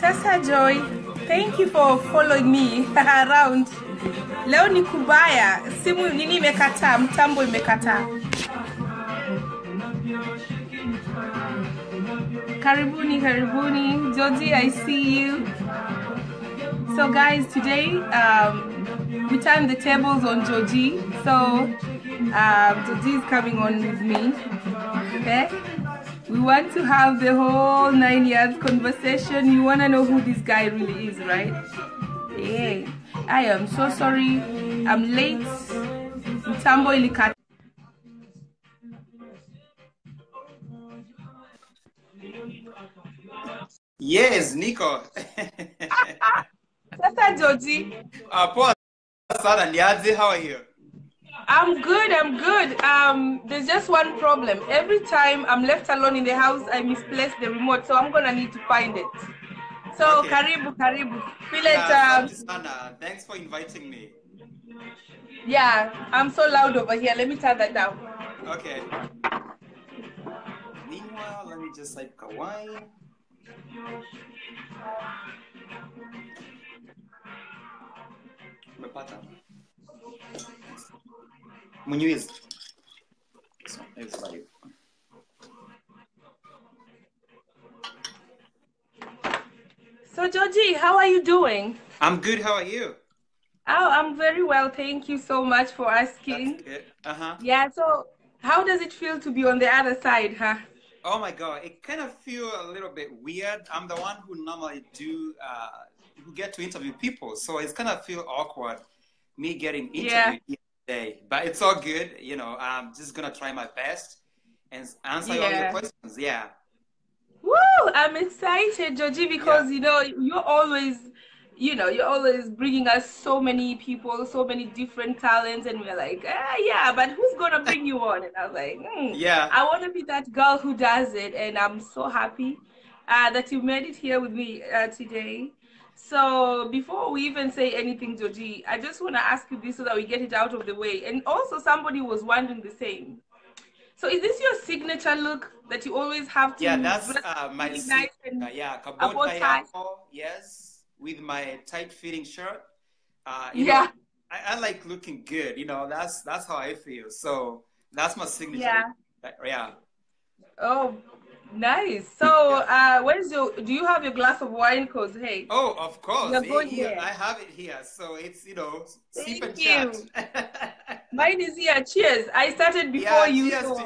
Sasa Joy, thank you for following me around. Leo ni kubaya, simu nini imekataa, mtambo imekataa. Karibuni, karibuni. Georgie, I see you. So guys, today we turned the tables on Georgie. So Georgie is coming on with me. Okay? We want to have the whole 9 years conversation. You want to know who this guy really is, right? Yeah. I am so sorry. I'm late. Mtambo ilikata. Yes, Nico. Sasa Georgie. Paul, how are you? I'm good, I'm good. There's just one problem. Every time I'm left alone in the house, I misplace the remote, so I'm gonna need to find it. So, okay. Karibu. Feel it, thanks for inviting me. Yeah, I'm so loud over here. Let me turn that down. Okay. Meanwhile, let me just like kawaii. Mepata. Munyuiz. So, it's live. So, Georgie, how are you doing? I'm good. How are you? Oh, I'm very well. Thank you so much for asking. That's good. Yeah, so how does it feel to be on the other side, huh? Oh my God, it kind of feels a little bit weird. I'm the one who normally who get to interview people. So it's kind of feel awkward, me getting interviewed today. But it's all good. You know, I'm just going to try my best and answer all your questions. Yeah. Woo! I'm excited, Georgie, because, you know, you're always bringing us so many people, so many different talents. And we're like, yeah, but who's going to bring you on? And I was like, I want to be that girl who does it. And I'm so happy that you made it here with me today. So before we even say anything, Georgie, I just want to ask you this so that we get it out of the way. And also somebody was wondering the same. So is this your signature look that you always have to? Yeah, that's my really nice and yes, with my tight-fitting shirt. You know, I like looking good. You know, that's how I feel. So that's my signature. Yeah. Oh, nice. So do you have your glass of wine? Cause hey. Oh, of course. I have it here. So it's, you know, sip and chat. Mine is here. Cheers. I started before you. Cheers so to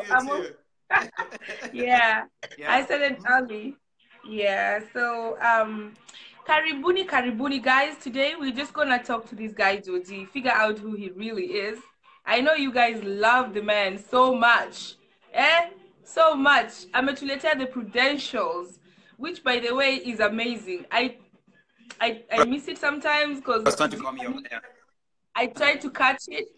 you too. I started early. Yeah. So karibuni guys. Today we're just gonna talk to this guy Georgie, figure out who he really is. I know you guys love the man so much. So much. Ametuletea the Prudentials, which by the way is amazing. I miss it sometimes because I try to catch it,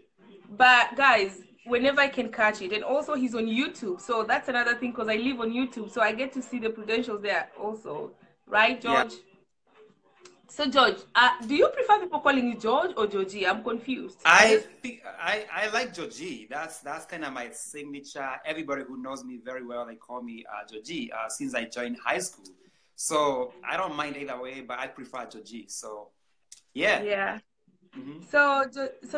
but guys, whenever I can catch it. And also he's on YouTube, so that's another thing because I live on YouTube, so I get to see the Prudentials there also, right, George? So George, do you prefer people calling you George or Georgie? I'm confused. I like Georgie. That's kind of my signature. Everybody who knows me very well, they call me Georgie since I joined high school. So I don't mind either way, but I prefer Georgie. So yeah. So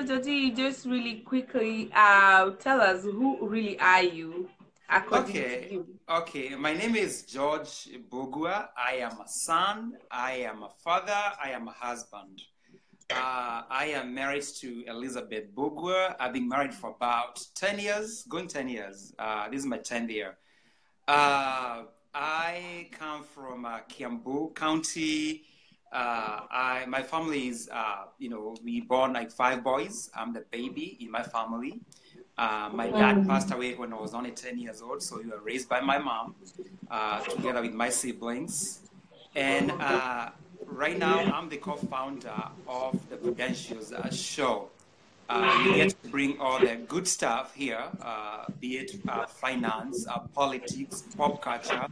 Georgie, just really quickly tell us who really are you according to you. Okay, my name is George Mbugua. I am a son, I am a father, I am a husband. I am married to Elizabeth Mbugua. I've been married for about 10 years, going 10 years. This is my 10th year. I come from Kiambu County. My family is, we born like 5 boys. I'm the baby in my family. My dad passed away when I was only 10 years old, so we were raised by my mom together with my siblings. And right now, I'm the co-founder of the Prudentials show. You get to bring all the good stuff here, be it finance, politics, pop culture,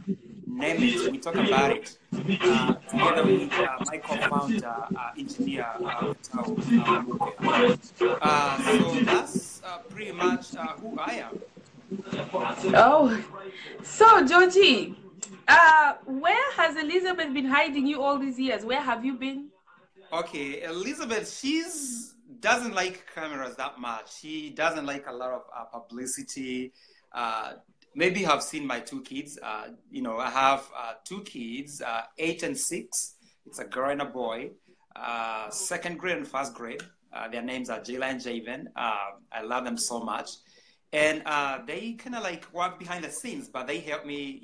name it. We talk about it together with my co-founder, engineer Vitao Mbugua. So that's pretty much who I am. Oh, so Georgie, where has Elizabeth been hiding you all these years? Where have you been? Okay, Elizabeth, doesn't like cameras that much. She doesn't like a lot of publicity. Maybe you have seen my two kids. I have two kids, 8 and 6. It's a girl and a boy, second grade and first grade. Their names are Jayla and Javen. I love them so much. And they kind of like work behind the scenes, but they help me,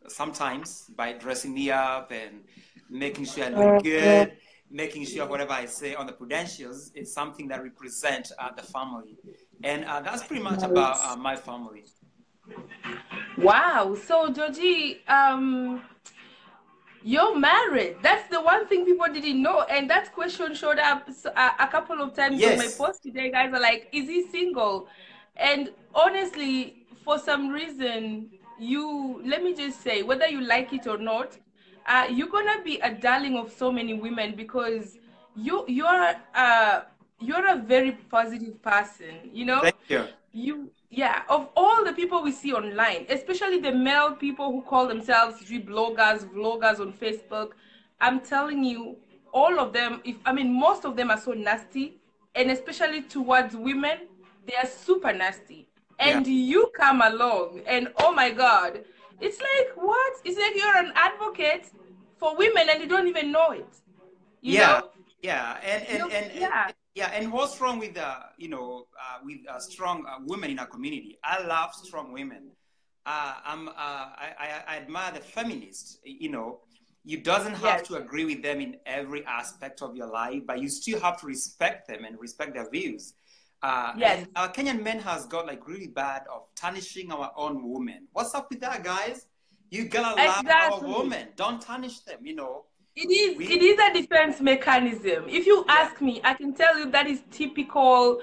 sometimes by dressing me up and making sure I look good, making sure whatever I say on the Prudentials is something that represents the family. And that's pretty much about my family. Wow. So Georgie, you're married. That's the one thing people didn't know. And that question showed up a couple of times on my post today. Guys are like, is he single? And honestly, for some reason, let me just say, whether you like it or not, you're gonna be a darling of so many women because you're a very positive person, Thank you. Yeah, of all the people we see online, especially the male people who call themselves bloggers, vloggers on Facebook, I'm telling you, all of them, most of them are so nasty, and especially towards women, they are super nasty. And you come along, and oh my God, it's like, what? It's like you're an advocate for women and you don't even know it. You know? And what's wrong with strong women in our community? I love strong women. I admire the feminists. You doesn't have to agree with them in every aspect of your life, but you still have to respect them and respect their views. And our Kenyan men has got like really bad of tarnishing our own women. What's up with that, guys? You gotta love our women. Don't tarnish them. It is a defense mechanism. If you ask me, I can tell you that is typical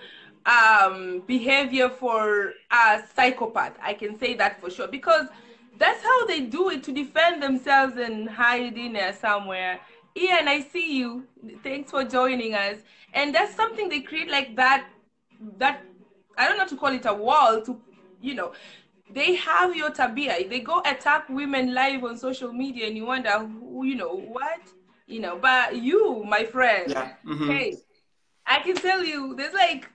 behavior for a psychopath. I can say that for sure because that's how they do it to defend themselves and hide in there somewhere. Ian, I see you. Thanks for joining us. And that's something they create like that I don't know to call it a wall to, they have your tabia. They go attack women live on social media and you wonder who, what? But you, my friend, hey, I can tell you, there's like,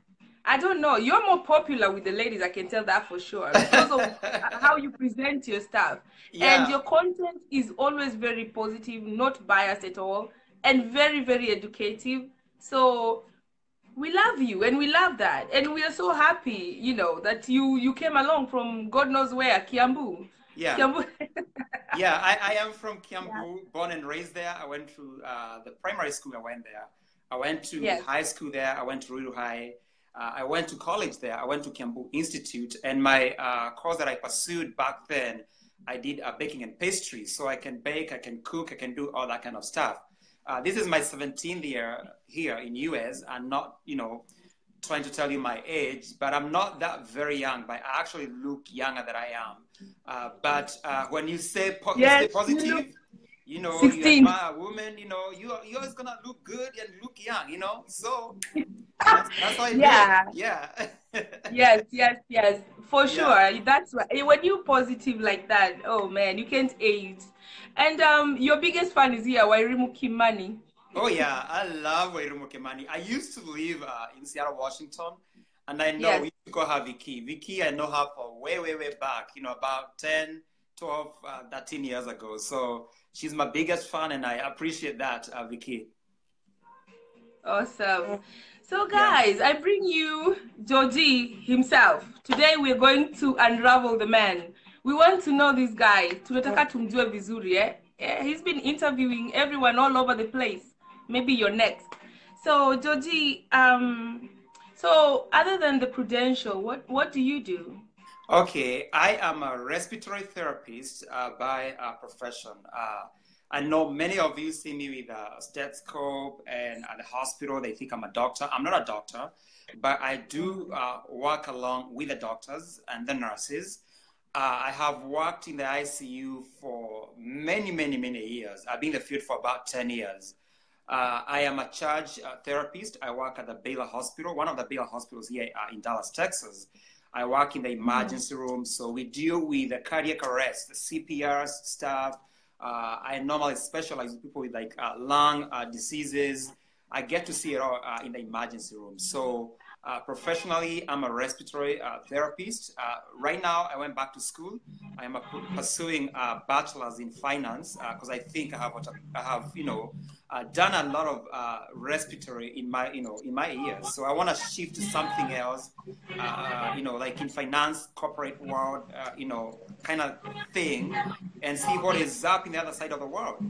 I don't know, you're more popular with the ladies, I can tell that for sure, because of how you present your stuff. And your content is always very positive, not biased at all, and very, very educative. So we love you and we love that. And we are so happy, that you came along from God knows where, Kiambu. Yeah. Kiambu. I am from Kiambu, born and raised there. I went to the primary school, I went there. I went to high school there. I went to Ruiru High. I went to college there. I went to Kiambu Institute. And my course that I pursued back then, I did baking and pastry. So I can bake, I can cook, I can do all that kind of stuff. This is my 17th year here in US. I'm not, trying to tell you my age, but I'm not that very young, but I actually look younger than I am. But when you say positive, you admire a woman, you're always going to look good and look young, so that's how I do it. Yeah. Yes, for sure. That's right. When you're positive like that, oh man, you can't age. And your biggest fan is here, Wairimu Kimani. Oh yeah, I love Wairimu Kimani. I used to live in Seattle, Washington, and I know we used to call her Vicky. Vicky, I know her for way back, about 10, 12, 13 years ago. So she's my biggest fan, and I appreciate that, Vicky. Awesome. So guys, I bring you Georgie himself. Today we're going to unravel the man. We want to know this guy. Tunataka tumjue vizuri, he's been interviewing everyone all over the place. Maybe you're next. So Georgie, so other than the Prudential, what do you do? Okay, I am a respiratory therapist by profession. I know many of you see me with a stethoscope, and at the hospital, they think I'm a doctor. I'm not a doctor, but I do work along with the doctors and the nurses. I have worked in the ICU for many, many, many years. I've been in the field for about 10 years. I am a charge therapist. I work at the Baylor Hospital, one of the Baylor hospitals here in Dallas, Texas. I work in the emergency room, so we deal with the cardiac arrest, the CPR stuff. I normally specialize with people with like lung diseases. I get to see it all in the emergency room. So professionally, I'm a respiratory therapist. Right now, I went back to school. I am pursuing a bachelor's in finance because I think I have done a lot of respiratory in my years. So I want to shift to something else, like in finance, corporate world, kind of thing, and see what is up in the other side of the world.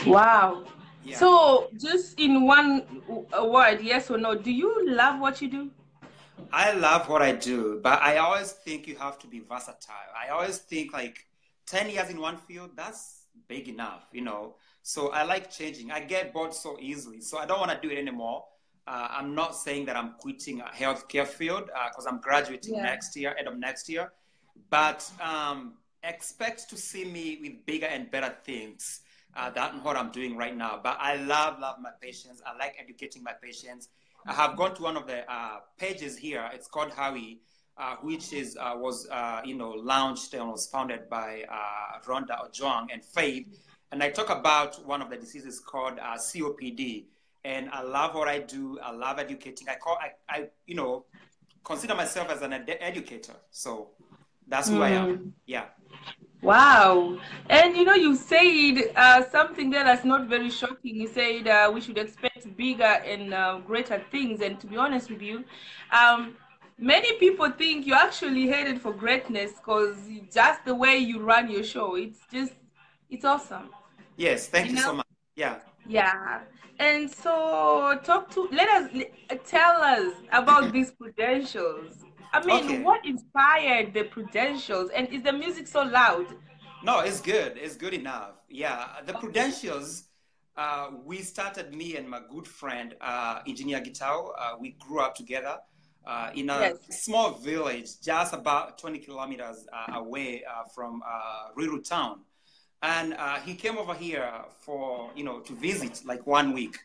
Wow. Yeah. So just in one word, yes or no, do you love what you do? I love what I do, but I always think you have to be versatile. I always think like 10 years in one field, that's big enough, So I like changing. I get bored so easily, so I don't want to do it anymore. I'm not saying that I'm quitting a healthcare field because I'm graduating next year, end of next year. But expect to see me with bigger and better things than what I'm doing right now. But I love my patients. I like educating my patients. I have gone to one of the pages here. It's called Howie, which was launched and was founded by Rhonda Ojwang and Faith. And I talk about one of the diseases called COPD. And I love what I do. I love educating. I consider myself as an educator. So that's who I am. Yeah. Wow. And you said something there that's not very shocking. You said we should expect bigger and greater things. And to be honest with you, many people think you're actually headed for greatness because just the way you run your show, it's awesome. Yes, thank you so much. Yeah. Yeah. And so tell us about these credentials. I mean, what inspired the Prudentials, and is the music so loud? No, it's good. It's good enough. Yeah, the Prudentials, we started, me and my good friend, Engineer Gitao. We grew up together in a small village, just about 20 kilometers away from Riru town. And he came over here for, to visit like 1 week.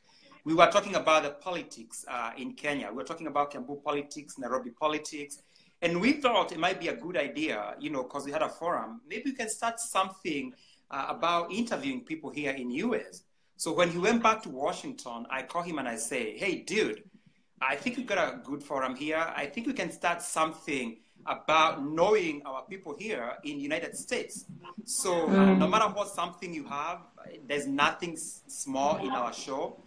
We were talking about the politics in Kenya. We were talking about Kiambu politics, Nairobi politics. And we thought it might be a good idea, because we had a forum. Maybe we can start something about interviewing people here in US. So when he went back to Washington, I call him and I say, hey, dude, I think we've got a good forum here. I think we can start something about knowing our people here in the United States. So no matter what something you have, there's nothing small in our show.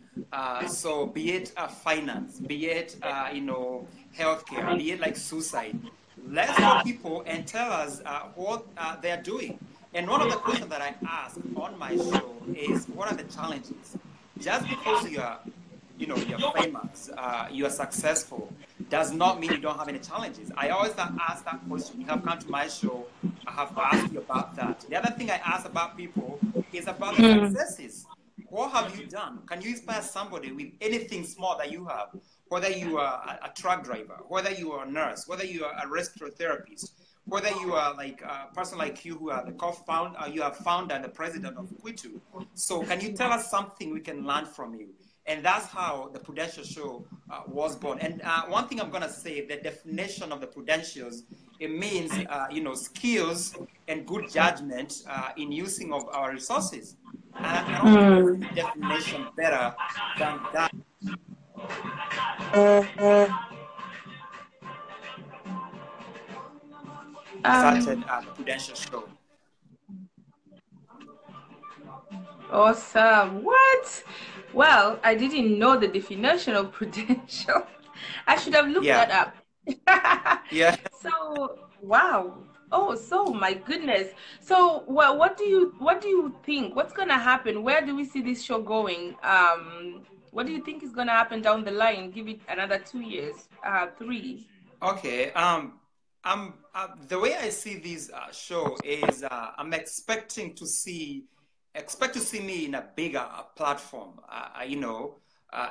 So be it finance, be it, healthcare, be it like suicide, let's know people and tell us what they're doing. And one of the questions that I ask on my show is, what are the challenges? Just because you're famous, you are successful, does not mean you don't have any challenges. I always ask that question. You have come to my show, I have asked you about that. The other thing I ask about people is about the successes. What have you done? Can you inspire somebody with anything small that you have? Whether you are a truck driver, whether you are a nurse, whether you are a respiratory therapist, whether you are like a person like you who are the co-founder, you are founder and the president of KWITU. So can you tell us something we can learn from you? And that's how the Prudential Show was born. And one thing I'm going to say, the definition of the Prudentials, it means, skills and good judgment in using of our resources. And I don't think there's a definition better than that. Started the Prudential Show. Awesome. What? Well, I didn't know the definition of prudential. I should have looked that up. Yeah. So, wow. Oh, so my goodness. So, what do you think? What's gonna happen? Where do we see this show going? What do you think is gonna happen down the line? Give it another 2 years, 3. Okay. The way I see this show is I'm expecting to see expect to see me in a bigger platform.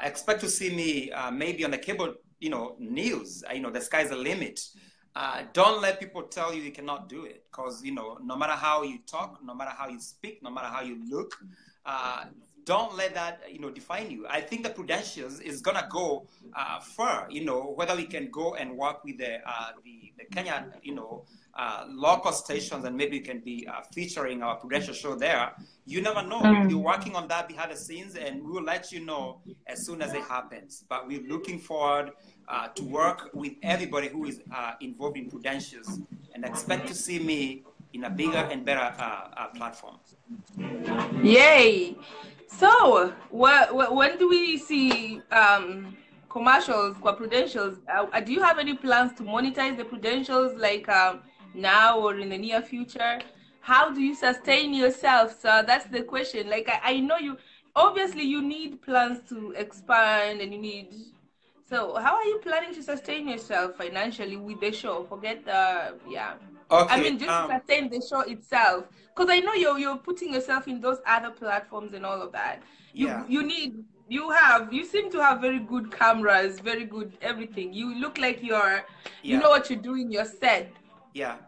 Expect to see me maybe on the cable, news. The sky's the limit. Don't let people tell you cannot do it, because no matter how you talk, no matter how you speak, no matter how you look, don't let that define you. I think the Prudentials is gonna go far. Whether we can go and work with the Kenya local stations, and maybe we can be featuring our Prudential show there. You never know. We'll be working on that behind the scenes, and we will let you know as soon as it happens. But we're looking forward to work with everybody who is involved in Prudentials, and expect to see me in a bigger and better platform. Yay! So, when do we see commercials for Prudentials? Do you have any plans to monetize the Prudentials, like now or in the near future? How do you sustain yourself? So that's the question. Like, I know you, obviously you need plans to expand, and you need, so how are you planning to sustain yourself financially with the show? Forget the, yeah. Okay. I mean, just to sustain the show itself, because I know you're putting yourself in those other platforms and all of that. You you seem to have very good cameras, very good everything. You look like you know what you're doing. You're set. Yeah.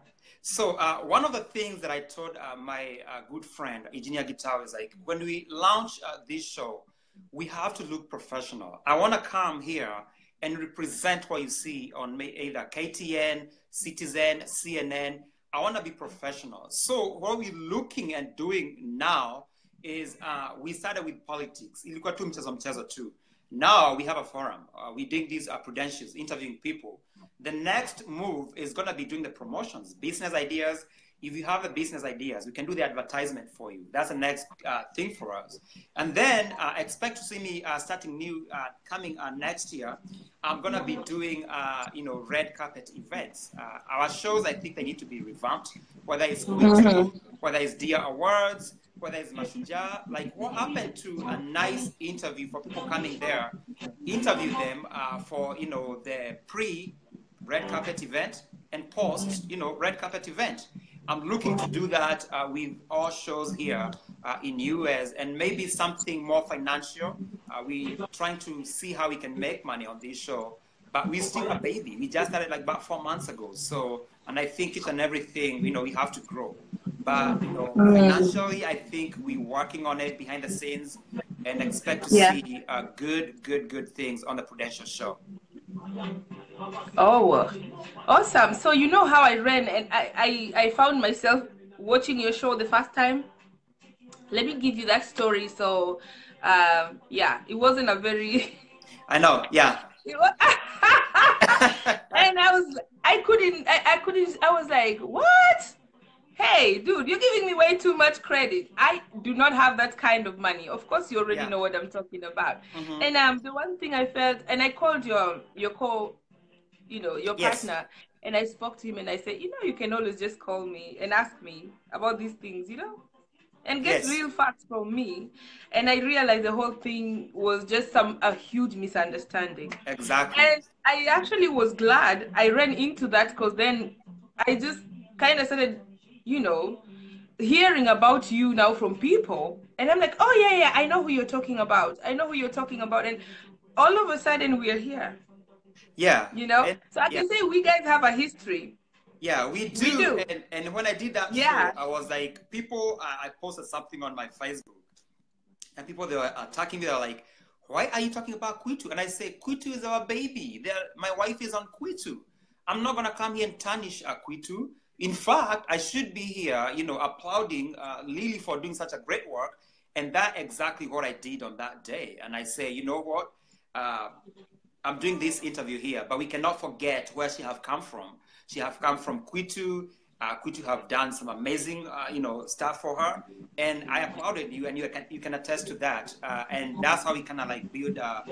So one of the things that I told my good friend Engineer Guitar is, like, when we launch this show, we have to look professional. I want to come here and represent what you see on either KTN, Citizen, CNN. I want to be professional. So what we're looking and doing now is we started with politics. Ilikuwa tu mchezo too. Now we have a forum. We're doing these Prudentials, interviewing people. The next move is going to be doing the promotions, business ideas. If you have the business ideas, we can do the advertisement for you. That's the next thing for us. And then expect to see me starting new, coming next year. I'm going to be doing, red carpet events. Our shows, I think they need to be revamped, whether it's KWITU, whether it's Dear Awards, whether it's Mashujaa. Like, what happened to a nice interview for people coming there, interview them for, the pre-red carpet event and post, red carpet event. I'm looking to do that with all shows here in US, and maybe something more financial. We're trying to see how we can make money on this show, but we're still a baby. We just started like about 4 months ago. So, and I think each and everything, we have to grow. But, financially, I think we're working on it behind the scenes, and expect to see good things on the Prudential show. Oh, awesome. So you know how I ran, and I found myself watching your show the first time. Let me give you that story. So it wasn't a very I know, yeah. And I was like, what? Hey, dude, you're giving me way too much credit. I do not have that kind of money. Of course, you already know what I'm talking about. And the one thing I felt, and I called your partner, and I spoke to him, and I said, you can always just call me and ask me about these things, and get real facts from me. And I realized the whole thing was just a huge misunderstanding. Exactly. And I actually was glad I ran into that, because then I just kind of started, hearing about you now from people. And I'm like, oh, yeah, I know who you're talking about. And all of a sudden we're here. Yeah. So I can say we guys have a history. Yeah, we do. And when I did that show, I was like, I posted something on my Facebook, and people, they were attacking me. They're like, why are you talking about KWITU? And I say, KWITU is our baby. My wife is on KWITU. I'm not going to come here and tarnish KWITU. In fact, I should be here, applauding Lilly for doing such a great work. And that's exactly what I did on that day. And I say, you know what? I'm doing this interview here, but we cannot forget where she have come from. She have come from KWITU. KWITU have done some amazing, stuff for her. And I applauded you, and you can attest to that. And that's how we kind of like build a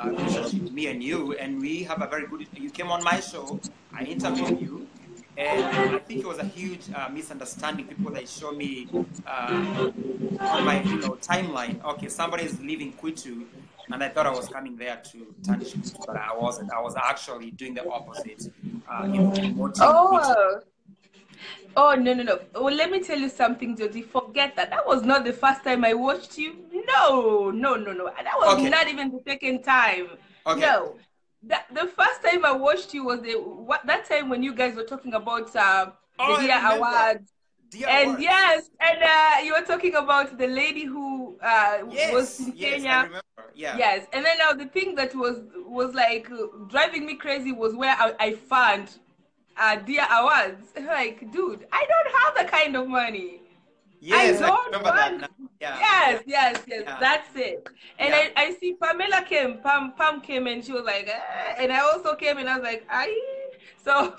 relationship, me and you. And we have a very good, you came on my show, I interviewed you. And I think it was a huge misunderstanding. People, they show me on my timeline, okay, somebody is leaving KWITU, and I thought I was coming there to tarnish KWITU, but I wasn't. I was actually doing the opposite. Oh, no, no, no. Well, let me tell you something, Georgie. Forget that. That was not the first time I watched you. No, no, no, no. That was Okay, not even the second time. okay. No. The first time I watched you was that time when you guys were talking about the Oh, I Dear remember. Awards. Dear And words. yes, and you were talking about the lady who was Yes, in yes, I Kenya. remember. Yeah. Yes, and then now the thing that was like driving me crazy was where I found Dear Awards. Like, dude, I don't have the kind of money. I Yes, I don't remember that want. now. Yeah, yeah, Yes, yes, yes. yeah, That's it. And yeah. I see Pamela came. Pam came and she was like, and I also came and I was like, I. So,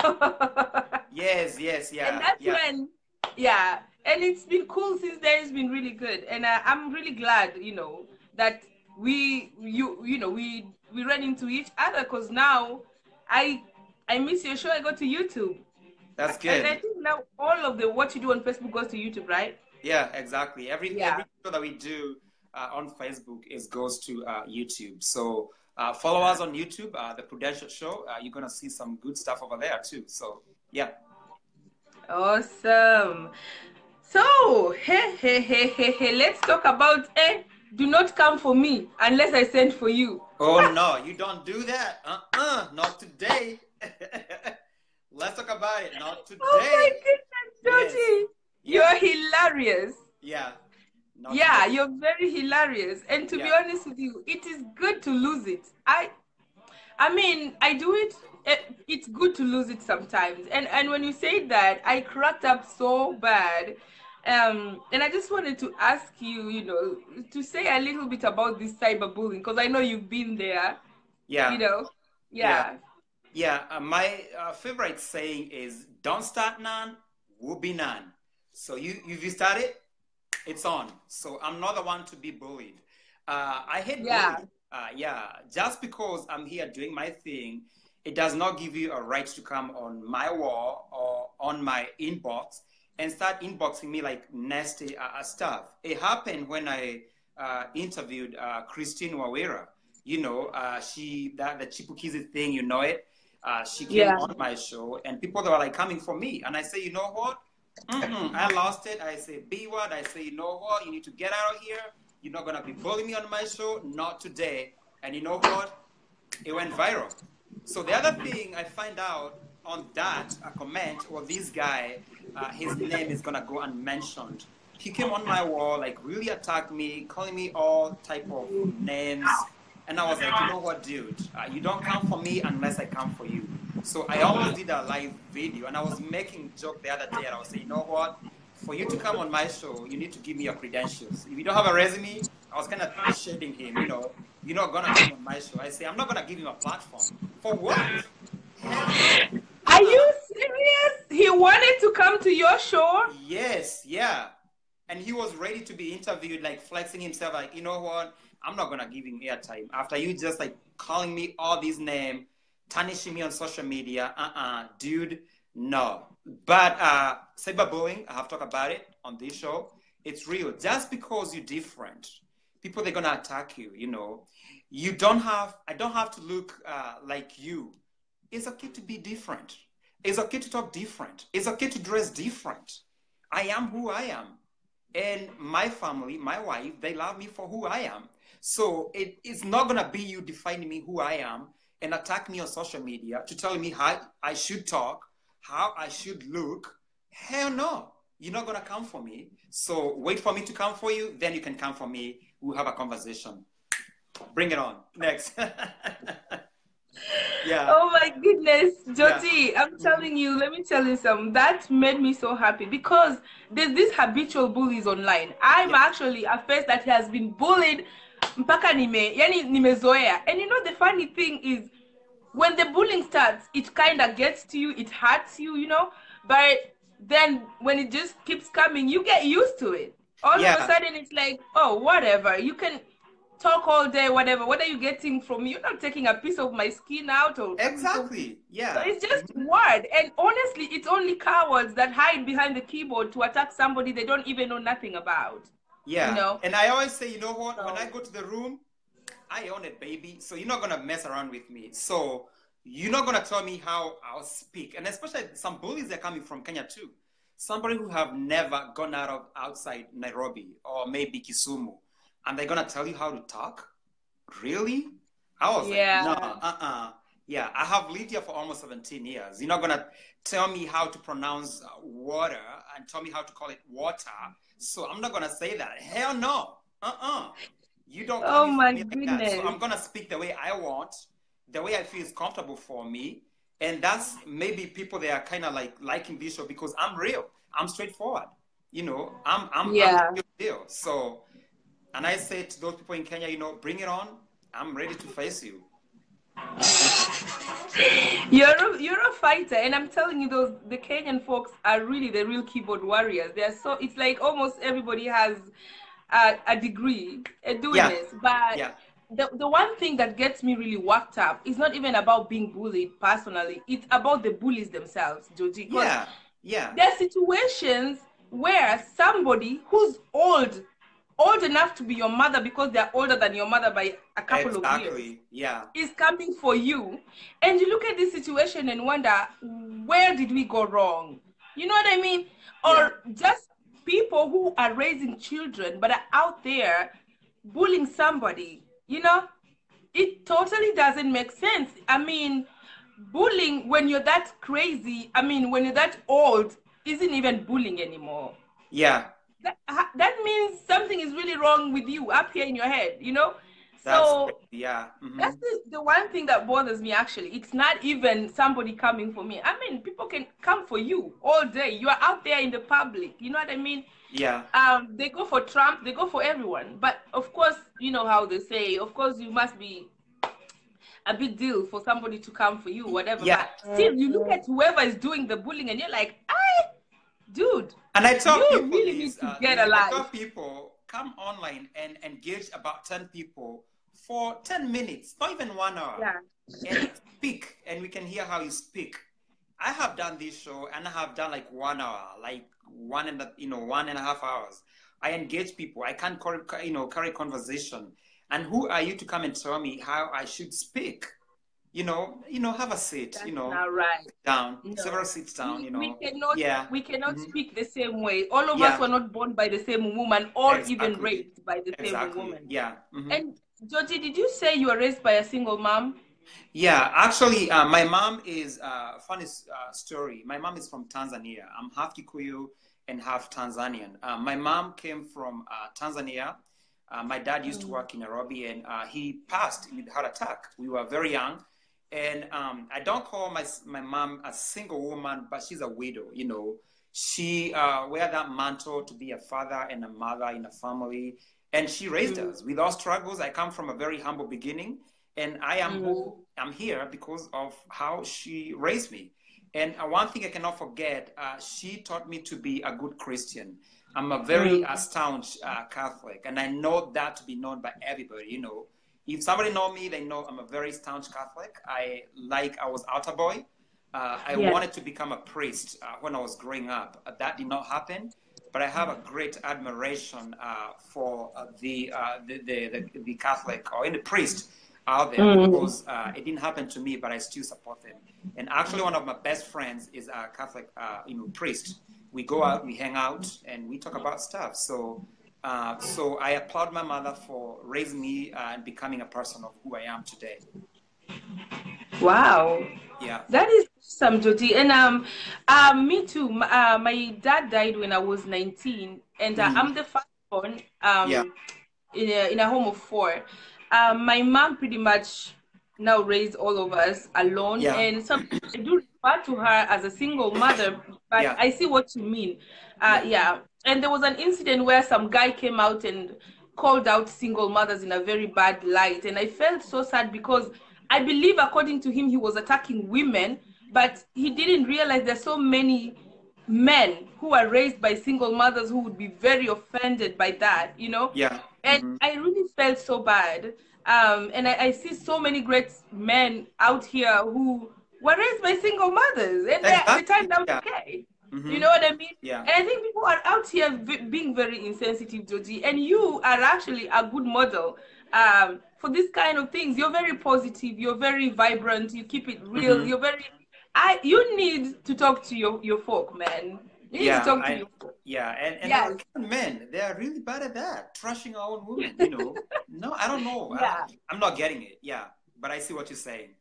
Yes, yes, and yeah, that's yeah. when, yeah. And it's been cool since then. It's been really good, and I'm really glad, that we ran into each other because now, I I miss your show. I go to YouTube, That's and I good. think now all of the what you do on Facebook goes to YouTube, right? Yeah, exactly. Every Yeah. show that we do on Facebook is goes to YouTube. So follow us on YouTube, the Prudential Show. You're gonna see some good stuff over there too. So yeah. Awesome. So, hey, let's talk about do not come for me unless I send for you. Oh no, you don't do that. Not today. Let's talk about it. Not Oh my today. goodness, Yes. Georgie. Yeah. You're hilarious. Yeah. Not today. Yeah, you're very hilarious. And to be Yeah. honest with you, it is good to lose it. I mean, I do it. It's good to lose it sometimes. And when you say that, I cracked up so bad. And I just wanted to ask you, to say a little bit about this cyberbullying because I know you've been there. You Yeah. know, Yeah. yeah, Yeah. My favorite saying is, "Don't start none, will be none." So you started, it's on. So I'm not the one to be bullied. I hate yeah, bullying. Yeah, just because I'm here doing my thing, it does not give you a right to come on my wall or on my inbox and start inboxing me like nasty stuff. It happened when I interviewed Christine Wawera. The Chipukizi thing, you know it. She came yeah. on my show, and people that were like coming for me, and I say, you know what? I lost it. I say B word. I say, you know what? You need to get out of here. You're not gonna be bullying me on my show. Not today. And you know what? It went viral. So the other thing I find out on that comment, well, this guy, his name is gonna go unmentioned. He came on my wall, like really attacked me, calling me all type of names. And I was like, you know what, dude? You don't come for me unless I come for you. So I almost did a live video, and I was making a joke the other day, and I was saying, you know what? For you to come on my show, you need to give me your credentials. If you don't have a resume, I was kind of shading him, you're not gonna come on my show. I say, I'm not gonna give him a platform. For what? Hell no. Are Uh-uh. you serious? He wanted to come to your show? Yes, yeah. And he was ready to be interviewed, like flexing himself, like, you know what? I'm not gonna give him airtime. After you just like calling me all these names, tarnishing me on social media, dude, no. But cyberbullying, I have talked about it on this show. It's real. Just because you're different, people they're gonna attack you. I don't have to look like you. It's okay to be different. It's okay to talk different. It's okay to dress different. I am who I am. And my family, my wife, they love me for who I am. So it's not going to be you defining me who I am and attack me on social media to tell me how I should talk, how I should look. Hell no. You're not going to come for me. So wait for me to come for you. Then you can come for me. We'll have a conversation. Bring it on. Next. Yeah. Oh my goodness, Yeah. Joti, I'm telling you, let me tell you something. That made me so happy because there's these habitual bullies online. I'm Yeah. actually a face that has been bullied mpaka nimezoea. And the funny thing is when the bullying starts, it kind of gets to you, it hurts you, but then when it just keeps coming, you get used to it. All of a Yeah. sudden, it's like, oh, whatever. You can talk all day, whatever. What are you getting from me? You're not taking a piece of my skin out or a piece of. Exactly. So Yeah. it's just word. And honestly, it's only cowards that hide behind the keyboard to attack somebody they don't even know nothing about. Yeah. And I always say, you know what? When I So go to the room, I own it, baby. So you're not gonna mess around with me. So you're not gonna tell me how I'll speak. And especially some bullies are coming from Kenya too. somebody who have never gone outside Nairobi or maybe Kisumu, and they're gonna tell you how to talk? Really? I was like, no, yeah, I have lived here for almost 17 years. You're not gonna tell me how to pronounce water and tell me how to call it water. So I'm not gonna say that. Hell no. You don't Oh come my me like that. So goodness. I'm gonna speak the way I want, the way I feel is comfortable for me. And that's maybe people they are kind of like liking this show because I'm real. I'm straightforward. You know, I'm the real deal. So, and I say to those people in Kenya, you know, bring it on. I'm ready to face you. You're a fighter, and I'm telling you, the Kenyan folks are really the real keyboard warriors. They're so, it's like almost everybody has a degree at doing this. But the one thing that gets me really worked up is not even about being bullied personally. It's about the bullies themselves, Georgie. Because there are situations where somebody who's old enough to be your mother because they're older than your mother by a couple of years is coming for you, and you look at this situation and wonder, where did we go wrong? You know what I mean? Or just people who are raising children but are out there bullying somebody, you know? It totally doesn't make sense. I mean, bullying when you're that crazy, I mean, when you're that old, isn't even bullying anymore. That means something is really wrong with you up here in your head, you know? So that's the one thing that bothers me, actually. It's not even somebody coming for me. I mean, people can come for you all day. You are out there in the public, you know what I mean? They go for Trump, they go for everyone. But of course, you know how they say, of course you must be a big deal for somebody to come for you, whatever. But still, you look at whoever is doing the bullying and you're like, dude, and I tell you people really need to get alive. I tell people, come online and engage about 10 people for 10 minutes, not even 1 hour, and speak, and we can hear how you speak. I have done this show, and I have done like 1 hour, like 1.5 hours. I engage people. I can't carry conversation. And who are you to come and tell me how I should speak? You know, have a seat. That's you know, not right. Down, several seats down. We cannot speak the same way. All of us were not born by the same woman, or even raised by the same woman. And Georgie, did you say you were raised by a single mom? Yeah, actually, my mom is funny story. My mom is from Tanzania. I'm half Kikuyu and half Tanzanian. My mom came from Tanzania. My dad used to work in Nairobi, and he passed with heart attack. We were very young. And I don't call my mom a single woman, but she's a widow, you know. She wear that mantle to be a father and a mother in a family. And she raised us with our struggles. I come from a very humble beginning. And I am who I'm here because of how she raised me. And one thing I cannot forget, she taught me to be a good Christian. I'm a very staunch Catholic. And I know that to be known by everybody, you know. If somebody know me, they know I'm a very staunch Catholic. I was altar boy. I wanted to become a priest when I was growing up. That did not happen, but I have a great admiration for the Catholic or any priest out there because it didn't happen to me, but I still support them. And actually, one of my best friends is a Catholic, priest. We go out, we hang out, and we talk about stuff. So I applaud my mother for raising me and becoming a person of who I am today. Wow. Yeah. That is some, Georgie. And me too. My dad died when I was 19, and I'm the firstborn in a home of 4. My mom pretty much now raised all of us alone, and some I do refer to her as a single mother, but I see what you mean. And there was an incident where some guy came out and called out single mothers in a very bad light, and I felt so sad because I believe, according to him, he was attacking women, but he didn't realize there's so many men who are raised by single mothers who would be very offended by that, you know? And I really felt so bad. And I see so many great men out here who were raised by single mothers, and they turned out okay. You know what I mean? And I think people are out here being very insensitive, Georgie, and you are actually a good model for this kind of things. You're very positive, you're very vibrant, you keep it real, you're very... you need to talk to your folk, man. You need to talk to you. And Yes. men, they are really bad at that, trashing our own women, you know. No, I don't know. Yeah. I'm not getting it. Yeah, but I see what you're saying.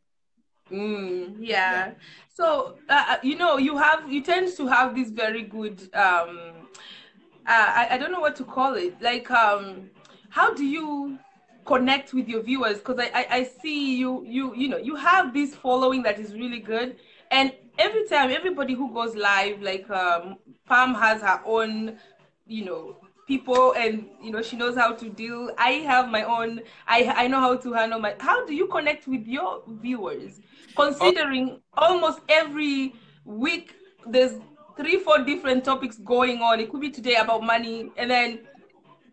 Yeah. So, you know, you tend to have this very good, I don't know what to call it. Like, how do you connect with your viewers? Because I see you know, you have this following that is really good. And every time, everybody who goes live, like, Pam has her own, you know, people, and you know, she knows how to deal. I have my own. I know how to handle my. How do you connect with your viewers, considering almost every week there's 3 4 different topics going on? It could be today about money, and then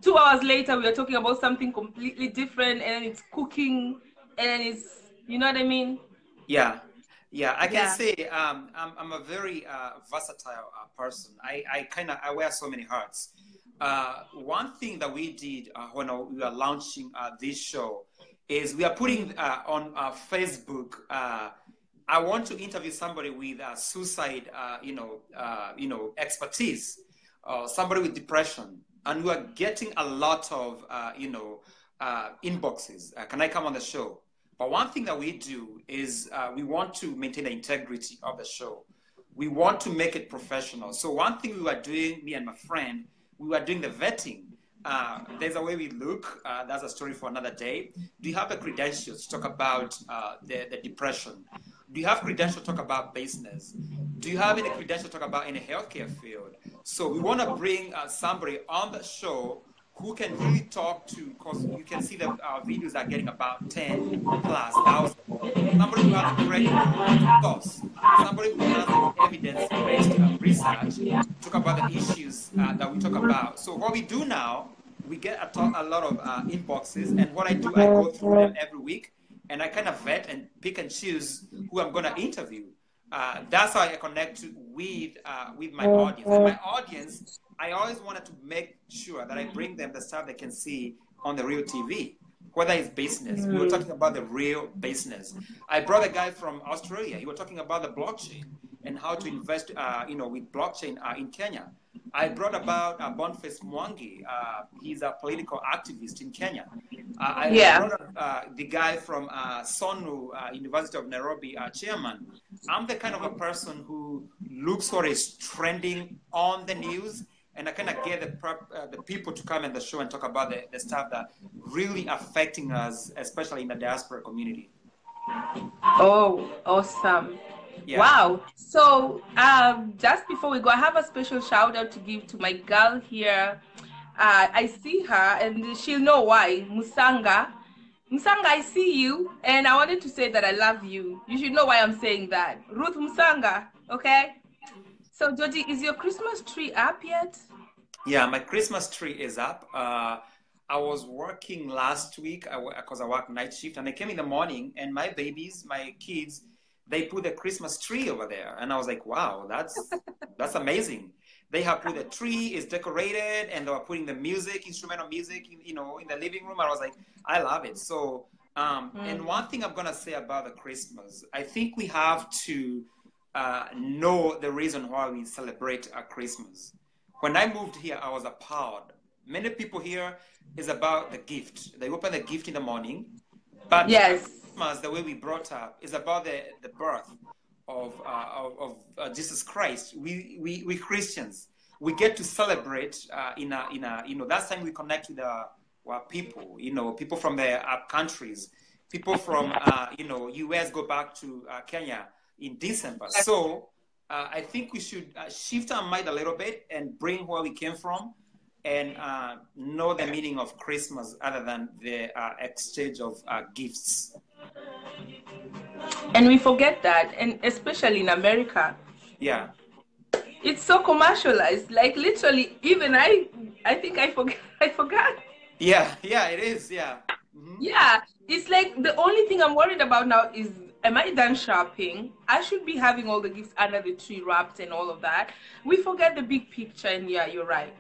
2 hours later we are talking about something completely different, and then it's cooking, and then it's, you know what I mean? Yeah, I can Yeah. say I'm a very versatile person. I wear so many hats. One thing that we did when we were launching this show is we are putting on Facebook. I want to interview somebody with suicide, expertise, somebody with depression, and we are getting a lot of, inboxes. Can I come on the show? But one thing that we do is we want to maintain the integrity of the show. We want to make it professional. So one thing we were doing, me and my friend, we were doing the vetting. There's a way we look. That's a story for another day. Do you have the credentials to talk about the depression? Do you have credentials to talk about business? Do you have any credentials to talk about in the healthcare field? So we want to bring somebody on the show who can really talk to, because you can see the videos are getting about 10,000+. Somebody who has a credible source, somebody who has the evidence-based research, talk about the issues that we talk about. So what we do now, we get a lot of inboxes, and what I do, I go through them every week, and I kind of vet and pick and choose who I'm going to interview. That's how I connect with my audience. And my audience, I always wanted to make sure that I bring them the stuff they can see on the real TV, whether it's business. We were talking about the real business. I brought a guy from Australia. He was talking about the blockchain and how to invest, with blockchain in Kenya. I brought about Boniface Mwangi. He's a political activist in Kenya. I brought the guy from Sonu, University of Nairobi, chairman. I'm the kind of a person who looks what is trending on the news, and I kind of get the people to come in the show and talk about the stuff that really affecting us, especially in the diaspora community. Oh, awesome. Yeah. Wow. So just before we go, I have a special shout out to give to my girl here. I see her and she'll know why. Musanga, I see you, and I wanted to say that I love you. You should know why I'm saying that. Ruth Musanga, okay? So Georgie, is your Christmas tree up yet? Yeah, my Christmas tree is up. I was working last week because I work night shift, and I came in the morning, and my babies, my kids, they put the Christmas tree over there, and I was like, wow, that's amazing. They have put the tree, it's decorated, and they were putting the music, instrumental music, in the living room. I was like, I love it. So, and one thing I'm gonna say about the Christmas, I think we have to know the reason why we celebrate Christmas. When I moved here, I was appalled. Many people here is about the gift. They open the gift in the morning, but yes, Christmas, the way we brought up, is about the birth of Jesus Christ. We Christians, we get to celebrate that's time we connect with our people, people from the countries, people from US go back to Kenya in December. So I think we should shift our mind a little bit and bring where we came from, and know the meaning of Christmas other than the exchange of gifts. And we forget that, and especially in America. Yeah. It's so commercialized. Like literally, even I think I forgot. Yeah, it is. Yeah. Mm-hmm. Yeah, it's like the only thing I'm worried about now is, am I done shopping? I should be having all the gifts under the tree wrapped and all of that. We forget the big picture, and yeah, you're right.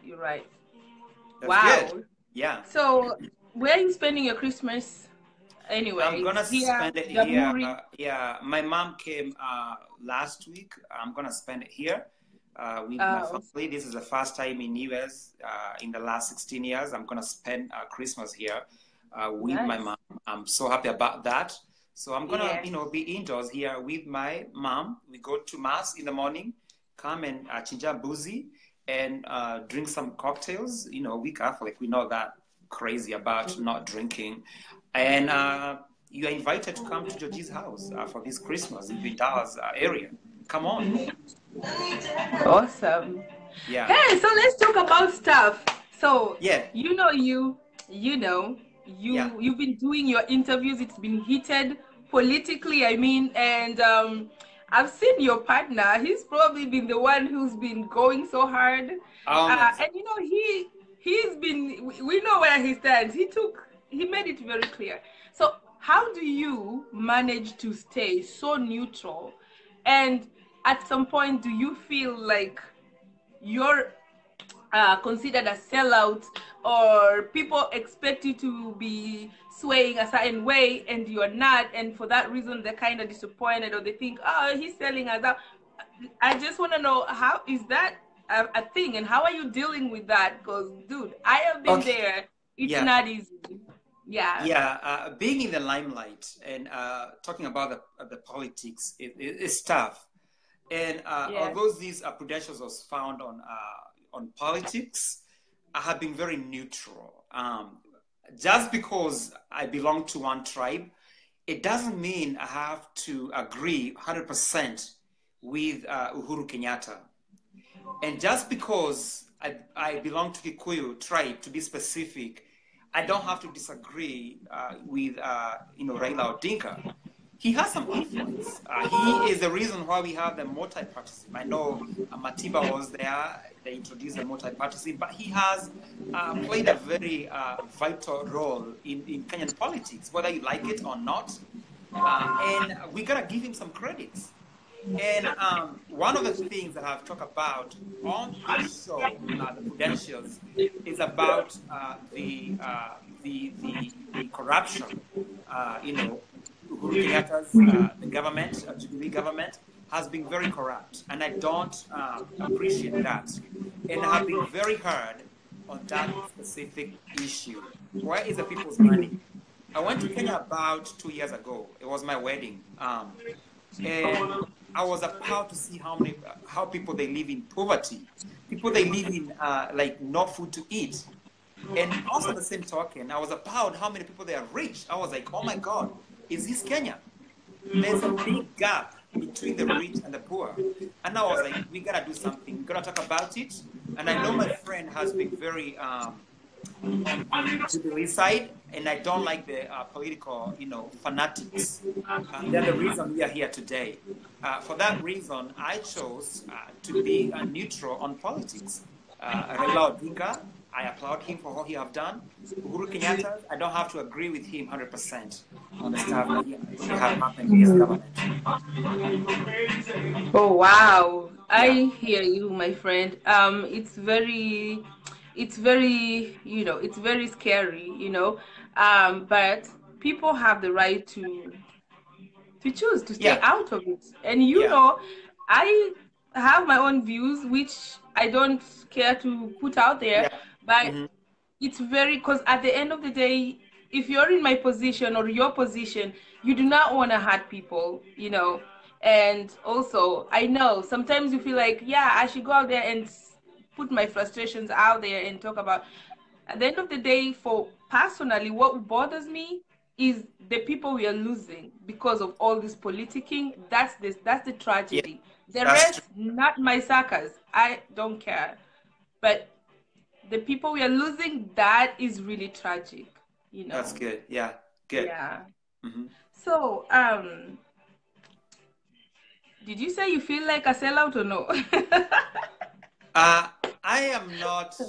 That's wow. Good. Yeah. So, where are you spending your Christmas? Anyway, I'm gonna spend it here. My mom came last week. I'm gonna spend it here. with my family. This is the first time in US in the last 16 years. I'm gonna spend Christmas here with my mom. I'm so happy about that. So I'm gonna, be indoors here with my mom. We go to mass in the morning, come and chinja mbuzi and drink some cocktails. We Catholic, we know that crazy about not drinking. And you are invited to come to Georgie's house for this Christmas in the Dallas area. Come on. Awesome. Yeah. Hey, so let's talk about stuff. So yeah, you've been doing your interviews. It's been heated politically, I mean, and I've seen your partner. He's probably been the one who's been going so hard. And he's been, we know where he stands. He made it very clear. So how do you manage to stay so neutral? And at some point, do you feel like you're considered a sellout, or people expect you to be swaying a certain way and you're not, and for that reason they're kind of disappointed, or they think, oh, he's selling us out? I just want to know, how is that a thing, and how are you dealing with that? Because, dude, I have been there. It's not easy. Being in the limelight and talking about the politics is tough. And although these Prudentials was found on politics, I have been very neutral. Just because I belong to one tribe, it doesn't mean I have to agree 100% with Uhuru Kenyatta. And just because I belong to Kikuyu tribe, to be specific, I don't have to disagree with Raila Odinga. He has some influence. He is the reason why we have the multi-partyism. I know Matiba was there, they introduced the multi-partyism, but he has played a very vital role in Kenyan politics, whether you like it or not. And we gotta give him some credits. And one of the things that I've talked about on this show, the Prudentials, is about the corruption. Uhuru Kenyatta's the government, Jubilee government, has been very corrupt, and I don't appreciate that. And I've been very hard on that specific issue. Where is the people's money? I went to Kenya about 2 years ago. It was my wedding, and I was proud to see how people they live in poverty. People they live in like no food to eat. And also the same token, I was proud how many people they are rich. I was like, oh my God, is this Kenya? There's a big gap between the rich and the poor. And I was like, we gotta do something. We gotta talk about it. And I know my friend has been very on the Jubilee side, and I don't like the political, fanatics. They're the reason we are here today. For that reason, I chose to be neutral on politics. Raila Odinga, I applaud him for what he have done. Uhuru Kenyatta, I don't have to agree with him 100% on the stuff that he have happened in his government. Oh wow, I hear you, my friend. It's very it's very scary, but people have the right to choose to stay out of it. And I have my own views, which I don't care to put out there, but it's very, because at the end of the day, if you're in my position or your position, you do not want to hurt people, and also I know sometimes you feel like, I should go out there and put my frustrations out there and talk about. At the end of the day, for personally, what bothers me is the people we are losing because of all this politicking. That's the tragedy. The rest, not my suckers. I don't care. But the people we are losing, that is really tragic. That's good. Yeah. Good. Yeah. So, did you say you feel like a sellout or no? I am not.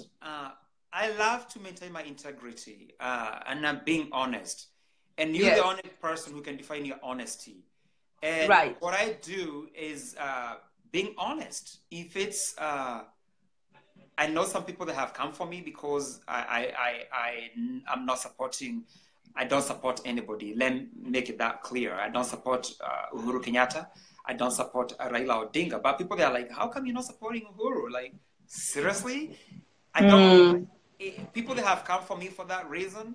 I love to maintain my integrity, and I'm being honest. And you're the only person who can define your honesty. And what I do is being honest. If it's, I know some people that have come for me because I'm not supporting I don't support anybody. Let me make it that clear. I don't support Uhuru Kenyatta. I don't support Raila Odinga. But people, they're like, how come you're not supporting Uhuru? Like, seriously? I don't, people that have come for me for that reason,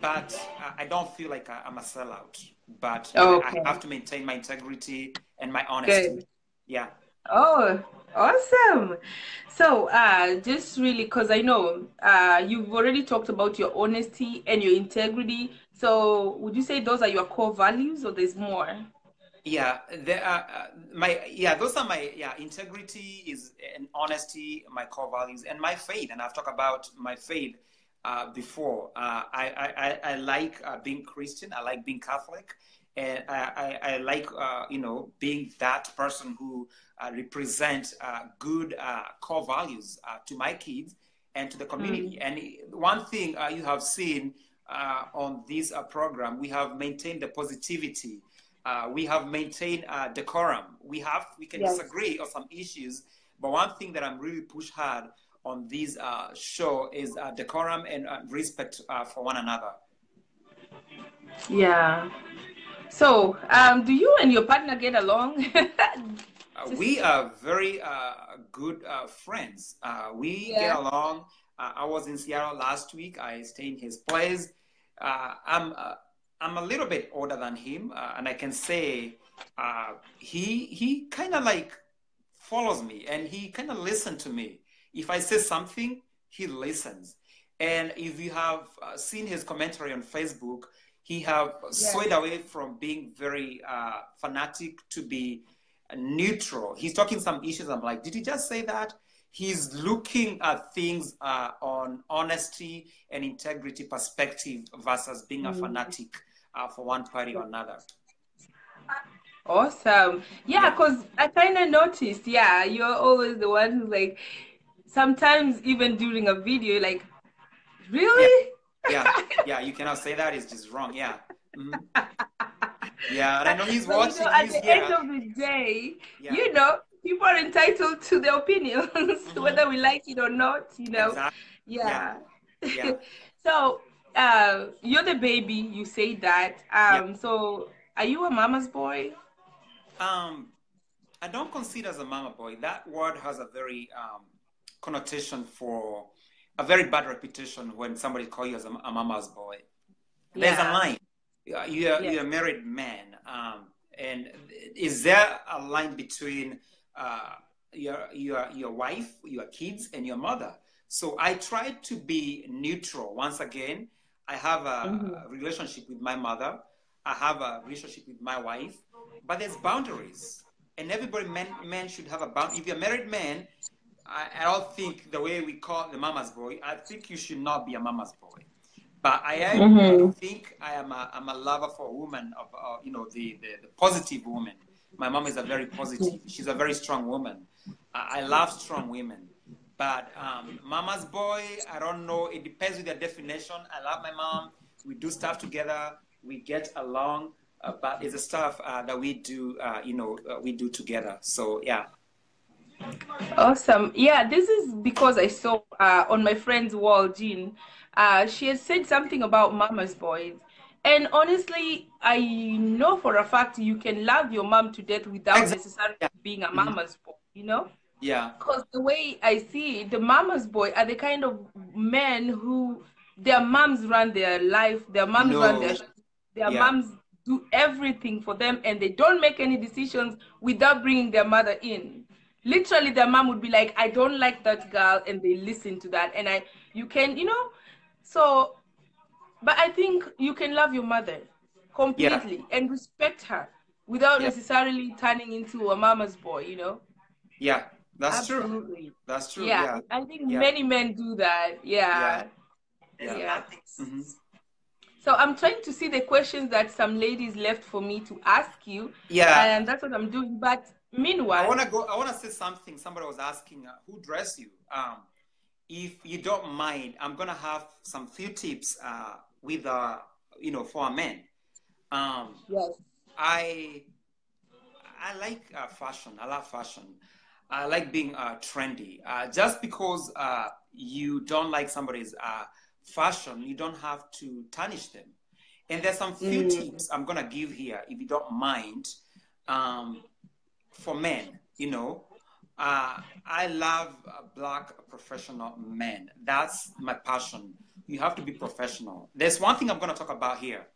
but I don't feel like I'm a sellout. But I have to maintain my integrity and my honesty. Good. Yeah. Oh, awesome. So, just really, because I know you've already talked about your honesty and your integrity. So, would you say those are your core values, or there's more? Yeah, those are my integrity is and honesty, my core values, and my faith. And I've talked about my faith before. I like being Christian. I like being Catholic, and I like being that person who represent good core values to my kids and to the community. And one thing you have seen on this program, we have maintained the positivity. We have maintained decorum. We can disagree on some issues, but one thing that I'm really push hard on this show is decorum and respect for one another. Yeah. So, do you and your partner get along? We are very good friends. We get along. I was in Seattle last week. I stayed in his place. I'm a little bit older than him, and I can say he kind of like follows me, and he kind of listens to me. If I say something, he listens. And if you have seen his commentary on Facebook, he have swayed away from being very fanatic to be neutral. He's talking some issues. I'm like, did you just say that? He's looking at things on honesty and integrity perspective versus being a fanatic for one party or another. Awesome. Yeah, because I kind of noticed, you're always the one who's like, sometimes even during a video, you're like, really? Yeah, you cannot say that. It's just wrong. Yeah. Yeah, and I know he's watching. At the end of the day, people are entitled to their opinions, whether we like it or not, Exactly. Yeah. So, you're the baby, you say that. So are you a mama's boy? I don't consider as a mama boy. That word has a very connotation for a very bad reputation when somebody calls you as a mama's boy. There's a line. You're a married man. And is there a line between your wife, your kids, and your mother? So I try to be neutral. Once again, I have a relationship with my mother. I have a relationship with my wife, but there's boundaries. And everybody, men should have a boundary. If you're a married man, I don't think the way we call the mama's boy, I think you should not be a mama's boy. But I think I'm a lover for a woman of the positive woman. My mom is a very positive. She's a very strong woman. I love strong women. But mama's boy, I don't know. It depends with your definition. I love my mom. We do stuff together. We get along. But it's the stuff that we do. We do together. So yeah. Awesome. Yeah, this is because I saw on my friend's wall, Jean. She has said something about mama's boys. And honestly, I know for a fact you can love your mom to death without necessarily being a mama's boy, Yeah. Because the way I see it, the mama's boy are the kind of men who their moms run their life, their moms run their moms do everything for them, and they don't make any decisions without bringing their mother in. Literally, their mom would be like, I don't like that girl, and they listen to that. And you can, so, but I think you can love your mother completely and respect her without necessarily turning into a mama's boy, Yeah, that's Absolutely. true. That's true. Yeah, I think many men do that. Yeah. So I'm trying to see the questions that some ladies left for me to ask you. Yeah. And that's what I'm doing. But meanwhile, I want to say something. Somebody was asking who dressed you. If you don't mind, I'm gonna have some few tips with for a man. yes. I like fashion. I love fashion. I like being trendy. Just because you don't like somebody's fashion, you don't have to tarnish them. And there's some few tips I'm gonna give here, if you don't mind, for men. You know, I love black professional men. That's my passion. You have to be professional. There's one thing I'm gonna talk about here.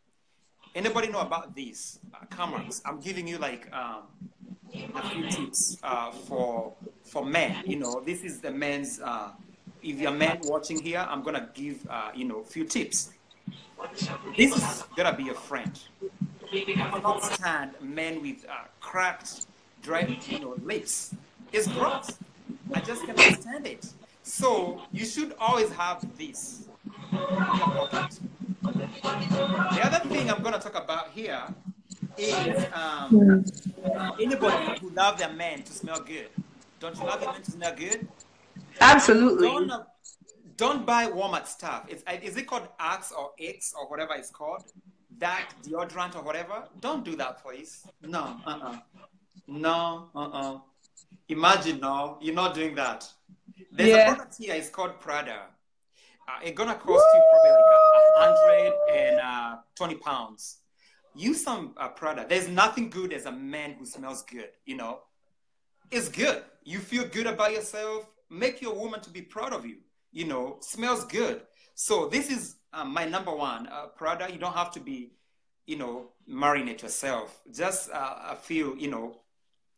Anybody know about this? Come on, I'm giving you like a few tips for men. You know, this is the men's. If you're men watching here, I'm gonna give you know, few tips. This is gonna be a friend. I cannot stand men with cracked, dry, you know, lips. It's gross. I just cannot stand it. So you should always have this in your pocket. The other thing I'm gonna talk about here is anybody who loves their men to smell good. Don't you love your men to smell good? Absolutely. Don't buy Walmart stuff. Is it called Axe or X or whatever it's called? That deodorant or whatever? Don't do that, please. No, No, Imagine, no, you're not doing that. There's a product here, it's called Prada. It's gonna cost you probably like 120 pounds. Use some Prada. There's nothing good as a man who smells good, you know. It's good. You feel good about yourself. Make your woman to be proud of you. You know, smells good. So this is my number one, Prada. You don't have to be, you know, marinate yourself. Just feel, you know,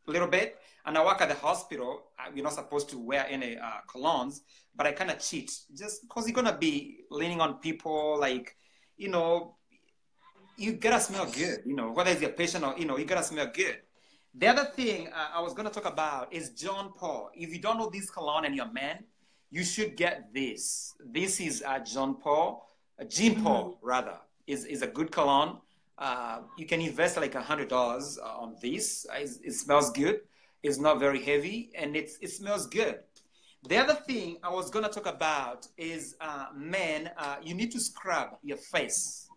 a little bit. And I work at the hospital. We're not supposed to wear any colognes, but I kind of cheat just because you're gonna be leaning on people. Like, you know, you gotta smell good. You know, whether it's your patient or, you know, you gotta smell good. The other thing I was gonna talk about is John Paul. If you don't know this cologne and you're a man, you should get this. This is John Paul, Jean Paul rather, is a good cologne. You can invest like $100 on this. It smells good. It's not very heavy, and it smells good. The other thing I was gonna talk about is men. You need to scrub your face.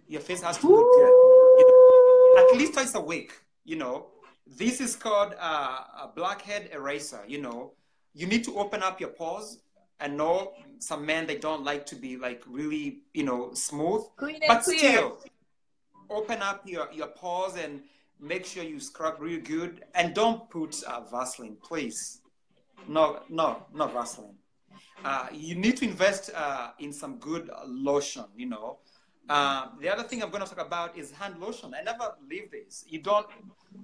Your face has to look good. You know, at least twice a week. You know, this is called a blackhead eraser. You know, you need to open up your pores. I know some men, they don't like to be like really, you know, smooth, but still open up your pores and make sure you scrub real good. And don't put Vaseline, please. No, not Vaseline. You need to invest in some good lotion, you know. The other thing I'm going to talk about is hand lotion. I never leave this. You don't,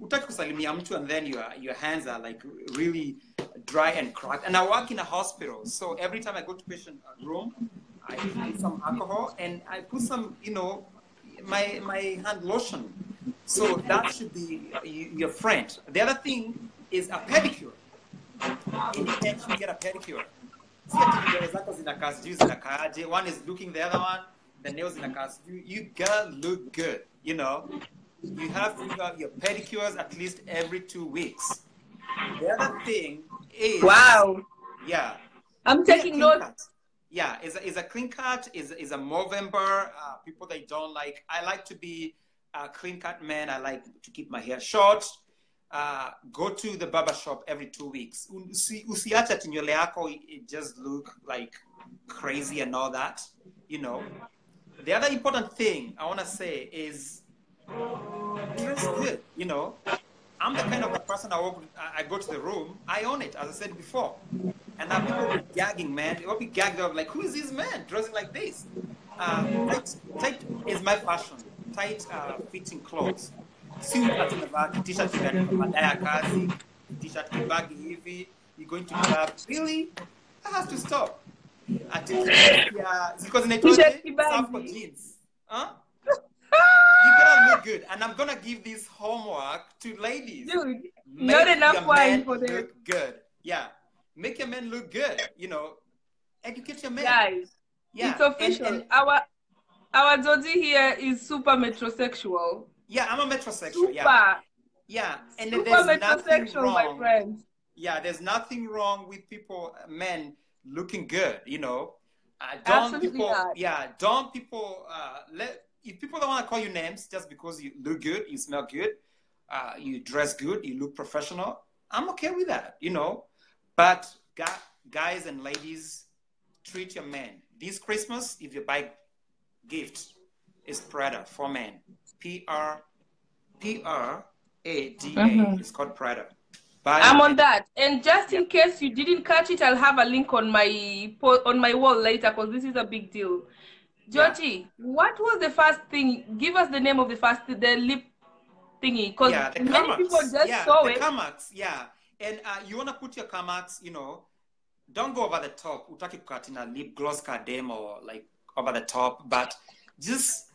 utaki kusalimia mtu and then your hands are like really dry and cracked. And I work in a hospital, so every time I go to patient room, I put some alcohol and I put some, you know, my hand lotion. So that should be your friend. The other thing is a pedicure. Anytime you get a pedicure, one is looking the other one, the nails in the cast. You gotta look good, you know. You have to have your pedicures at least every 2 weeks. The other thing is, yeah, I'm taking notes. Yeah, is a clean cut, is a Movember. People they don't like. I like to be a clean cut man. I like to keep my hair short. Go to the barber shop every 2 weeks. Usiacha tinywele yako it just look like crazy and all that, you know. The other important thing I want to say is dress good, you know. I'm the kind of a person I go to the room, I own it, as I said before. And now people will be gagging, man. They will be gagged up like, who is this man dressing like this? Tight is my fashion. Tight fitting clothes. Si unataka t-shirt kimeandikwa baadaye ya kazi, t-shirt kibagi hivi, you're going to club. Really? I have to stop. Because in a jeans. Huh? You gotta look good. And I'm gonna give this homework to ladies. Dude, not enough wine for them. Look good. Yeah. Make your men look good. You know, educate your men. Guys, it's official. And our Georgie here is super metrosexual. Yeah, I'm a metrosexual. Super. Yeah. And super there's nothing wrong. My friend. Yeah, there's nothing wrong with people, men looking good, you know. Don't people if people don't want to call you names just because you look good, you smell good, you dress good, you look professional, I'm okay with that, you know. But guys and ladies, treat your men. This Christmas, if you buy gifts, is Prada for men. Prada. It's called Prada. I'm on that. And just in case you didn't catch it, I'll have a link on my wall later because this is a big deal. Georgie, what was the first thing? Give us the name of the lip thingy, because the many people Kamax. just saw it. The Kamax, and you want to put your Kamax, don't go over the top. Utaki kukatina lip gloss kadem or like over the top, but just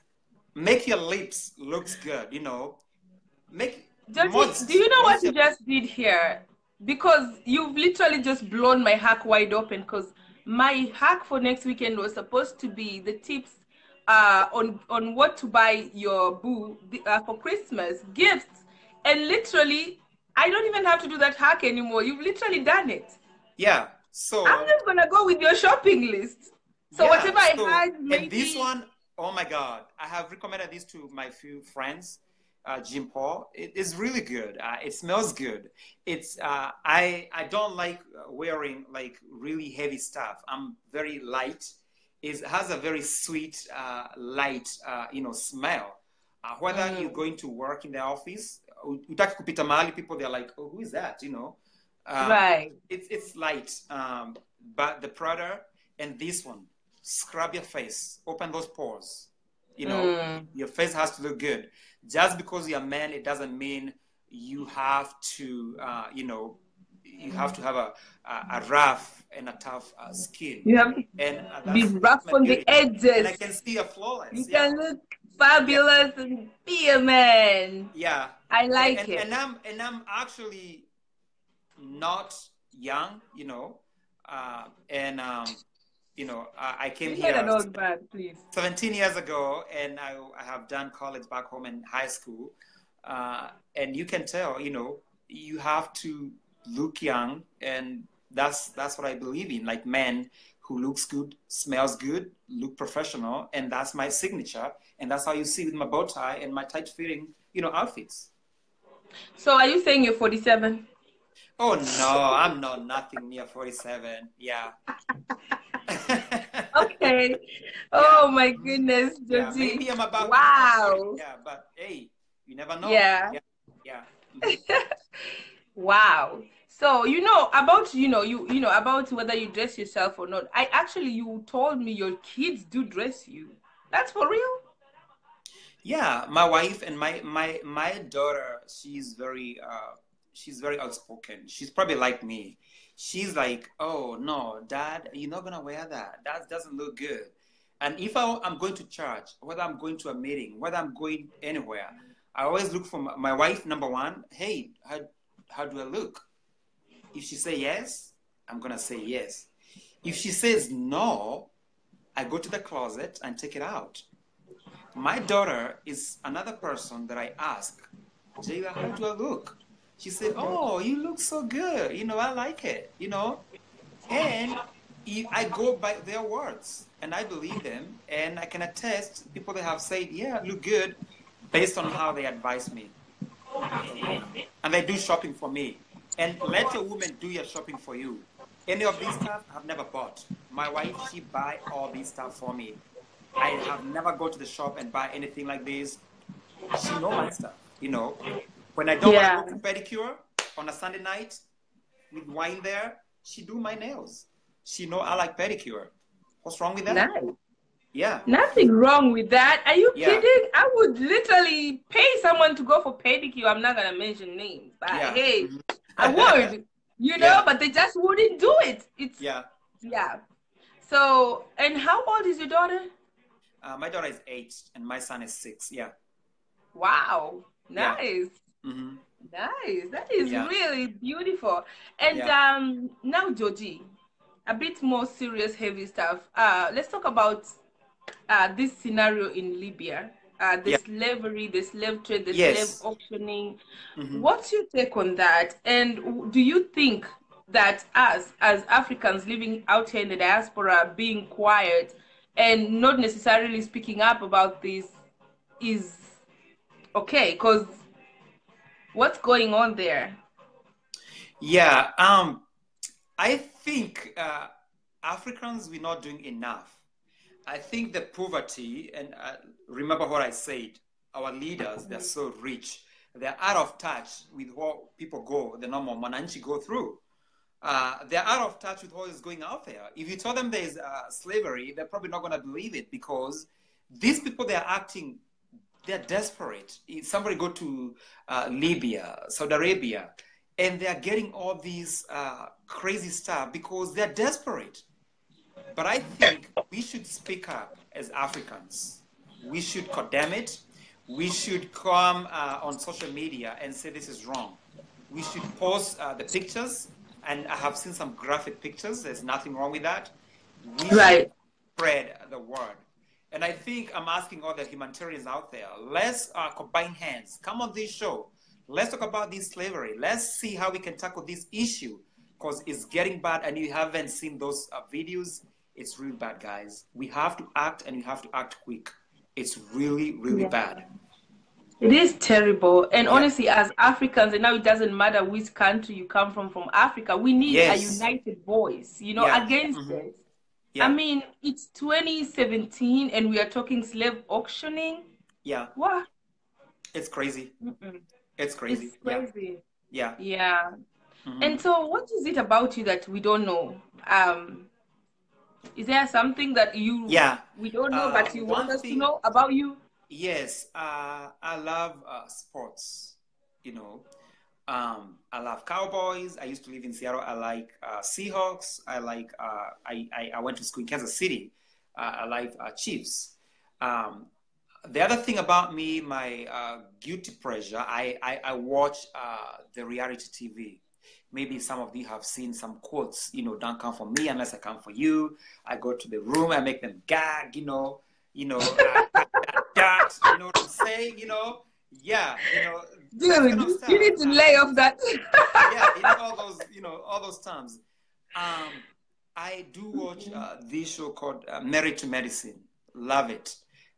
make your lips looks good, Make Georgie, do you know what you just did here? Because you've literally just blown my hack wide open, because my hack for next weekend was supposed to be the tips on what to buy your boo for Christmas gifts, and literally I don't even have to do that hack anymore. You've literally done it. Yeah, so I'm just gonna go with your shopping list. So whatever I had, maybe. And this one, oh my God, I have recommended this to my few friends. Jim Paul, it is really good. It smells good. It's I don't like wearing like really heavy stuff. I'm very light. It has a very sweet, light, smell. Whether you're going to work in the office, utaki kupita mahali, people they're like, oh, who is that? Right. It's light. But the Prada and this one, scrub your face, open those pores. Your face has to look good. Just because you're a man, it doesn't mean you have to, you have to have a rough and a tough skin. You have to be rough on the edges. And I can see you're flawless. You can look fabulous and be a man. Yeah. I like it. And I'm actually not young, I came here 17 years ago, and I have done college back home and high school. And you can tell, you have to look young, and that's what I believe in. Like men who looks good, smells good, look professional, and that's my signature. And that's how you see with my bow tie and my tight-fitting, outfits. So are you saying you're 47? Oh no, I'm not nothing near 47. Yeah. Okay. Oh my goodness, Georgie. Maybe I'm about. Wow. Yeah, but hey, you never know. Yeah. Wow. So about about whether you dress yourself or not. You told me your kids do dress you. That's for real? Yeah, my wife and my daughter, she's very outspoken. She's probably like me. She's like, oh no, Dad, you're not gonna wear that. That doesn't look good. And if I'm going to church, whether I'm going to a meeting, whether I'm going anywhere, I always look for my wife. Number one, hey, how do I look? If she say yes, I'm gonna say yes. If she says no, I go to the closet and take it out. My daughter is another person that I ask, Jayla, how do I look? She said, oh, you look so good. I like it, And I go by their words, and I believe them, and I can attest people that have said, yeah, look good, based on how they advise me. And they do shopping for me. And let your woman do your shopping for you. Any of these stuff I've never bought. My wife, she buy all these stuff for me. I have never go to the shop and buy anything like this. She know my stuff, When I don't want to go to pedicure on a Sunday night with wine there, she do my nails. She know I like pedicure. What's wrong with that? Nice. Yeah. Nothing wrong with that. Are you kidding? I would literally pay someone to go for pedicure. I'm not going to mention names, but hey, I would, but they just wouldn't do it. Yeah. So, and how old is your daughter? My daughter is 8 and my son is 6. Yeah. Wow. Nice. Yeah. Mm-hmm. Nice. That is really beautiful. And now, Georgie, a bit more serious, heavy stuff. Let's talk about this scenario in Libya. The slavery, the slave trade, the slave auctioning. Mm-hmm. What's your take on that? And do you think that us, as Africans living out here in the diaspora, being quiet and not necessarily speaking up about this is okay? Because what's going on there? Yeah, I think Africans, we're not doing enough. I think the poverty, and remember what I said, our leaders, they're so rich. They're out of touch with what people the normal Mananchi go through. They're out of touch with what is going out there. If you tell them there's slavery, they're probably not going to believe it, because these people, they're acting, they're desperate. If somebody go to Libya, Saudi Arabia, and they're getting all these crazy stuff because they're desperate. But I think we should speak up as Africans. We should condemn it. We should come on social media and say this is wrong. We should post the pictures, and I have seen some graphic pictures. There's nothing wrong with that. We should spread the word. And I think I'm asking all the humanitarians out there, let's combine hands. Come on this show. Let's talk about this slavery. Let's see how we can tackle this issue, because it's getting bad, and you haven't seen those videos. It's really bad, guys. We have to act, and we have to act quick. It's really, really bad. It is terrible. And honestly, as Africans, and now it doesn't matter which country you come from Africa, we need a united voice, you know, against it. I mean, it's 2017 and we are talking slave auctioning. Yeah. What? It's crazy. It's crazy. It's crazy. Yeah. Yeah. And so what is it about you that we don't know? Is there something that we don't know, but you want us to know about you? Yes. I love sports, you know. I love Cowboys. I used to live in Seattle. I like Seahawks. I like, I went to school in Kansas City. I like Chiefs. The other thing about me, my guilty pleasure, I watch the reality TV. Maybe some of you have seen some quotes, you know, don't come for me unless I come for you. I go to the room, I make them gag, you know, that, you know what I'm saying, you know? Yeah, you know. Dude, kind of you need to lay off that. Yeah, all those terms. I do watch this show called Married to Medicine. Love it.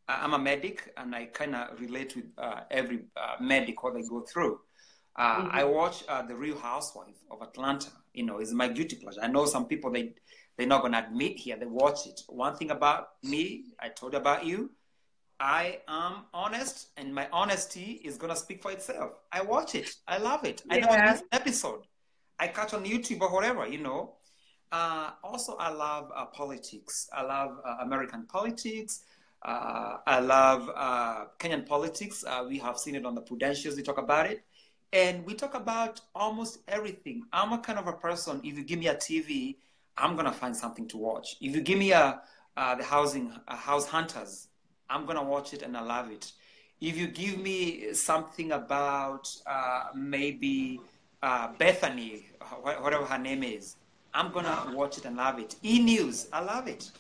I'm a medic, and I kind of relate with every medic, what they go through. I watch The Real Housewife of Atlanta. You know, it's my guilty pleasure. I know some people, they're not going to admit here, they watch it. One thing about me, I told you about you, I am honest, and my honesty is going to speak for itself. I watch it. I love it. I never miss an episode. I catch on YouTube or whatever, you know. Also, I love politics. I love American politics. I love Kenyan politics. We have seen it on the Prudentials. We talk about it. And we talk about almost everything. I'm a kind of a person, if you give me a TV, I'm going to find something to watch. If you give me the House Hunters, I'm going to watch it and I love it. If you give me something about maybe Bethany, whatever her name is, I'm going to watch it and love it. E-News, I love it.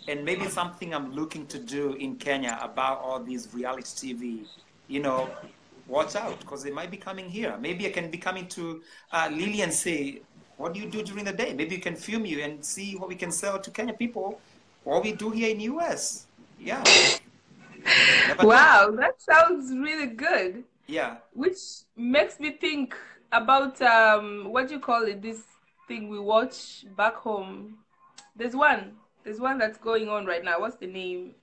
And maybe something I'm looking to do in Kenya about all these reality TV, you know, watch out, because they might be coming here. Maybe I can be coming to Lilly and say, what do you do during the day? Maybe you can film you and see what we can sell to Kenya people, what we do here in the US. Yeah. Wow, that sounds really good. Yeah. Which makes me think about, what do you call it, this thing we watch back home. There's one that's going on right now. What's the name?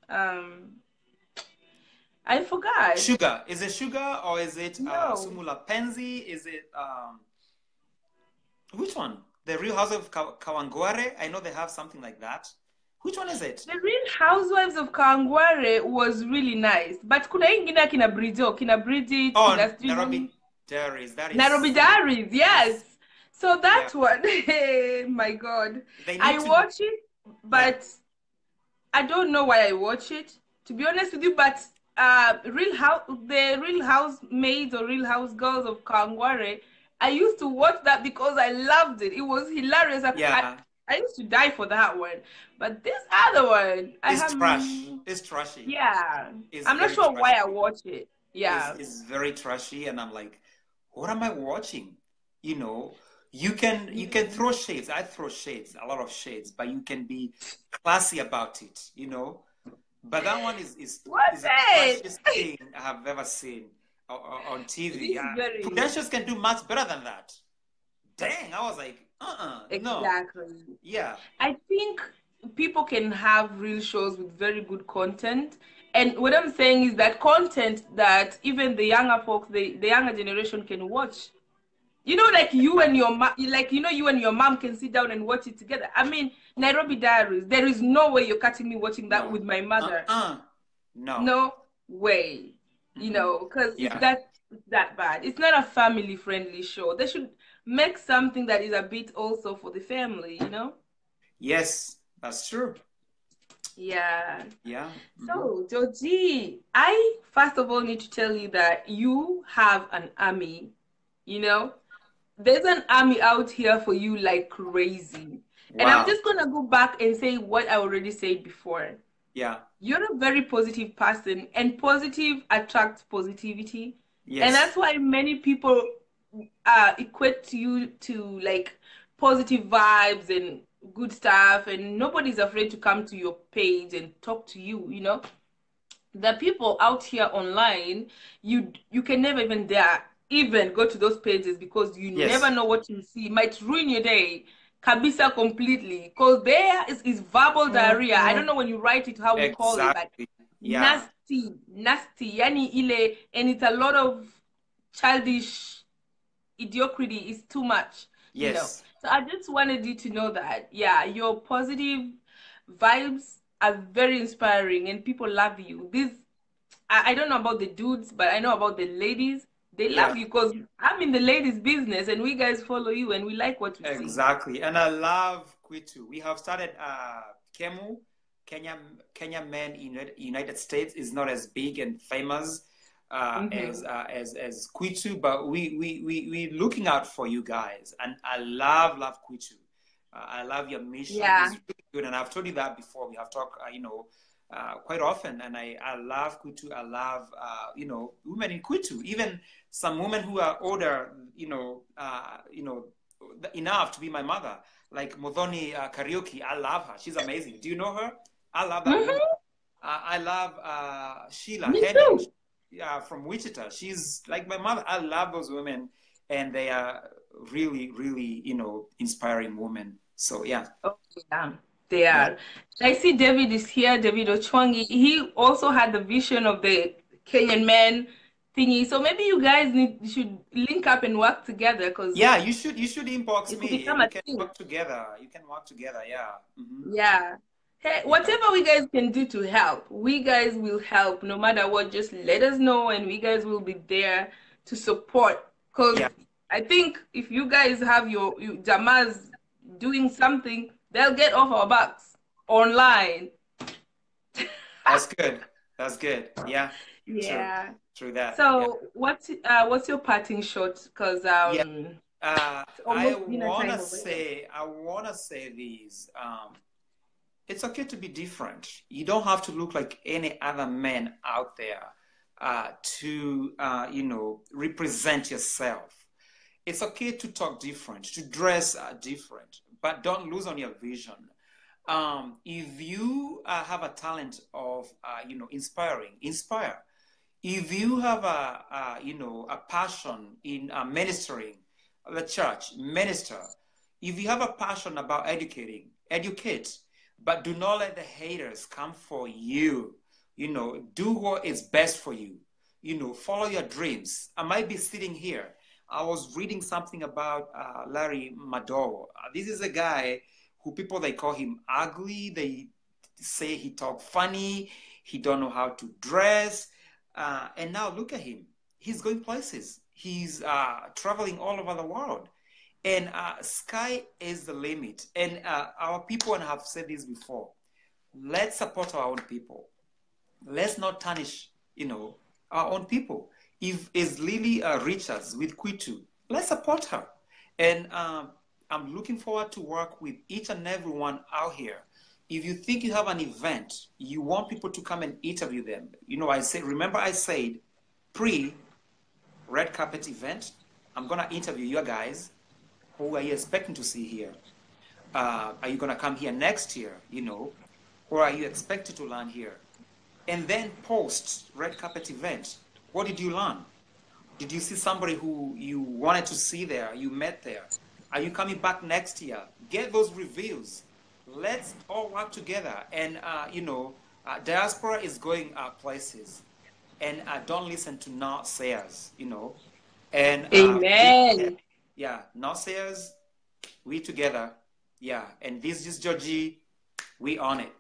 I forgot. Sugar. Is it Sugar or is it Sumula Penzi? Is it which one? The Real House of Kawangware? I know they have something like that. Which one is it? The Real Housewives of Kawangware was really nice. But kuna ingine kina Bridget. Oh, Nairobi Diaries. That is Nairobi Diaries, yes. So that one, my God. I watch it, but I don't know why I watch it, to be honest with you, but the Real Housemaids or Real House Girls of Kawangware, I used to watch that because I loved it. It was hilarious. I used to die for that one. But this other one, It's trashy. Yeah. I'm not sure why I watch it. Yeah. It's very trashy, and I'm like, what am I watching? You know, you can throw shades. I throw shades, a lot of shades, but you can be classy about it, you know. But that one is the trashiest thing I have ever seen on TV. Prudentials can do much better than that. Dang, I was like, exactly. No. Yeah. I think people can have real shows with very good content. And what I'm saying is that content that even the younger folks, the younger generation can watch. You know, like you and your mom, like, you know, you and your mom can sit down and watch it together. I mean, Nairobi Diaries, there is no way you're catching me watching that No. with my mother. No. No way. You know, because Yeah. it's that bad. It's not a family friendly show. They should make something that is a bit also for the family, you know? Yes, that's true. Yeah. Yeah. So, Georgie, I first of all need to tell you that you have an army, you know? There's an army out here for you like crazy. And I'm Wow. just gonna go back and say what I already said before. Yeah. You're a very positive person, and positive attracts positivity. And Yes. that's why many people equate you to like positive vibes and good stuff, and nobody's afraid to come to your page and talk to you, you know? The people out here online, you can never even dare even go to those pages because you never Yes. know what you see. It might ruin your day kabisa completely, because there is verbal diarrhea. I don't know when you write it how we call it, but Exactly. Yeah. nasty yani ile, and it's a lot of childish mediocrity is too much, you know. Yes. So I just wanted you to know that, yeah, your positive vibes are very inspiring and people love you. This, I don't know about the dudes, but I know about the ladies. They Yeah. love you because I'm in the ladies' business and we guys follow you and we like what we see. Exactly. And I love KWITU. We have started KEMU, Kenya Men in United States is not as big and famous as KWITU, but we looking out for you guys. And I love KWITU. I love your mission. Yeah. It's really good. And I've told you that before. We have talked, quite often. And I love KWITU. I love, women in KWITU. Even some women who are older, enough to be my mother, like Modoni Karaoke. I love her. She's amazing. Do you know her? I love that woman. I love Sheila Me Hennig, too. from Wichita. She's like my mother. I love those women, and they are really, really, inspiring women. So yeah. Oh, yeah, they Yeah. are. I see David is here, David Ochwangi. He also had the vision of the Kenyan man thingy. So maybe you guys should link up and work together because Yeah, you should inbox it could me and become we a can thing. work together. You can work together. Yeah. Yeah. Hey, Yeah. whatever we guys can do to help, we guys will help no matter what. Just let us know and we guys will be there to support. Because Yeah. I think if you guys have your Jamas doing something, they'll get off our backs online. That's good. That's good. Yeah. True. Yeah. True that. Yeah. So what's your parting shot? Because Yeah. it's I almost dinner wanna time over here. say this. It's okay to be different. You don't have to look like any other man out there to represent yourself. It's okay to talk different, to dress different, but don't lose on your vision. If you have a talent of inspiring, inspire. If you have a passion in ministering the church, minister. If you have a passion about educating, educate, but do not let the haters come for you. Do what is best for you. Follow your dreams. I might be sitting here. I was reading something about Larry Madowo. This is a guy who people, they call him ugly. They say he talk funny. He don't know how to dress. And now look at him. He's going places. He's traveling all over the world. And sky is the limit. And our people, and I have said this before, let's support our own people. Let's not tarnish, our own people. If is Lilly Richards with KWITU, let's support her. And I'm looking forward to work with each and everyone out here. If you think you have an event, you want people to come and interview them. Remember I said pre-red carpet event, I'm gonna interview you guys. Who are you expecting to see here? Are you gonna come here next year, or are you expected to learn here? And then post red carpet event, what did you learn? Did you see somebody who you wanted to see there, you met there? Are you coming back next year? Get those reviews. let's all work together. And, diaspora is going places. And don't listen to naysayers, And Amen. naysayers, we together. Yeah. And this is Georgie. We on it.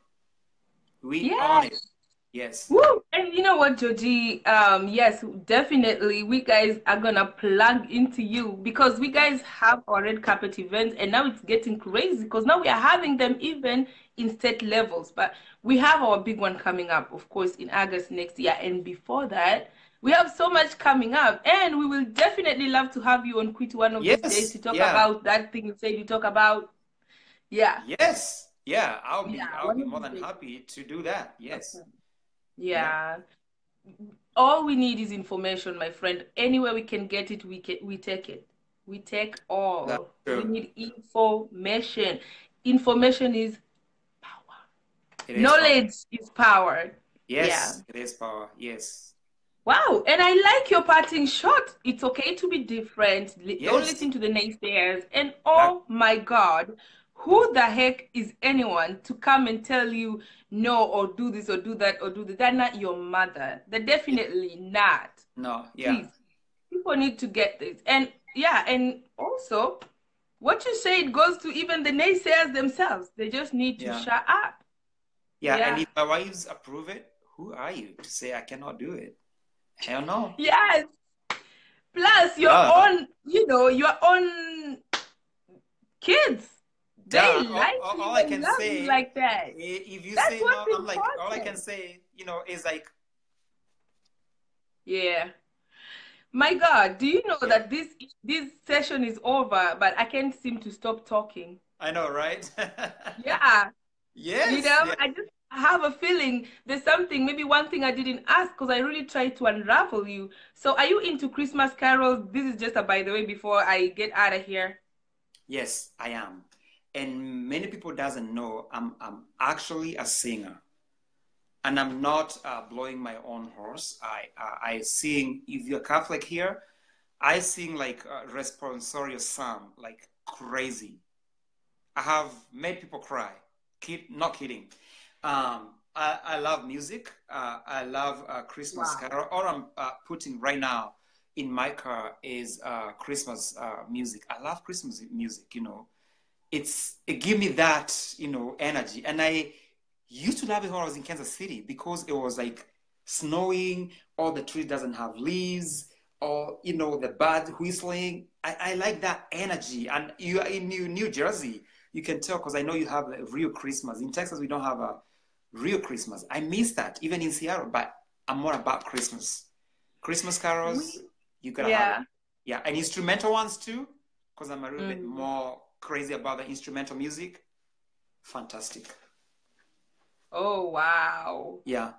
We on it. Yes. Yes. Woo! And you know what, Georgie? Yes, definitely. We guys are gonna plug into you because we guys have our red carpet events, and now it's getting crazy because now we are having them even in state levels. But we have our big one coming up, of course, in August next year. And before that, we have so much coming up, and we will definitely love to have you on KWITU one of these days Yes. to talk Yeah. about that thing you said you talk about. Yeah. Yes. Yeah. I'll Yeah. be One of more these than days. happy to do that. Yes. Okay. Yeah. Yeah. All we need is information, my friend. Anywhere we can get it, we take it. We take That's all. We true. need information. Information is power. It is power. Knowledge is power. Yeah. Yes. It is power. Yes. Wow. And I like your parting shot. It's okay to be different. Don't Yes. listen to the naysayers. And That, oh my God, who the heck is anyone to come and tell you no or do this or do that or do that? They're not your mother. They're yeah. definitely not. No. Yeah. Please, people need to get this. And yeah, and also what you say, it goes to even the naysayers themselves. They just need to Yeah. shut up. Yeah. And Yeah. if my wives approve it, who are you to say I cannot do it? Hell no. Yes. Plus your Duh. own, your own kids. They Duh. like All you I and can love you say, like that. if you That's say no, what's I'm like, all I can important. say, is like, Yeah. My God, do you know yeah, that this session is over, but I can't seem to stop talking? I know, right? Yeah. Yes. Yeah. I just have a feeling there's something, maybe one thing I didn't ask because I really tried to unravel you. So, are you into Christmas carols? This is just a by the way before I get out of here. Yes, I am. And many people doesn't know I'm actually a singer. And I'm not blowing my own horse. I sing, if you're Catholic here, I sing like responsorial psalm, like crazy. I have made people cry. Not kidding. I love music. I love Christmas Wow. carol. All I'm putting right now in my car is Christmas music. I love Christmas music. It give me that energy, and I used to love it when I was in Kansas City because it was like snowing, all the tree doesn't have leaves, or the bird whistling. I like that energy. And you are in New Jersey, you can tell because I know you have a real Christmas. In Texas, we don't have a real Christmas. I miss that, even in Seattle, but I'm more about Christmas. Christmas carols, We, you gotta have it. yeah. Yeah, and instrumental ones too, because I'm a little bit Mm. more crazy about the instrumental music. Fantastic. Oh, wow. Yeah.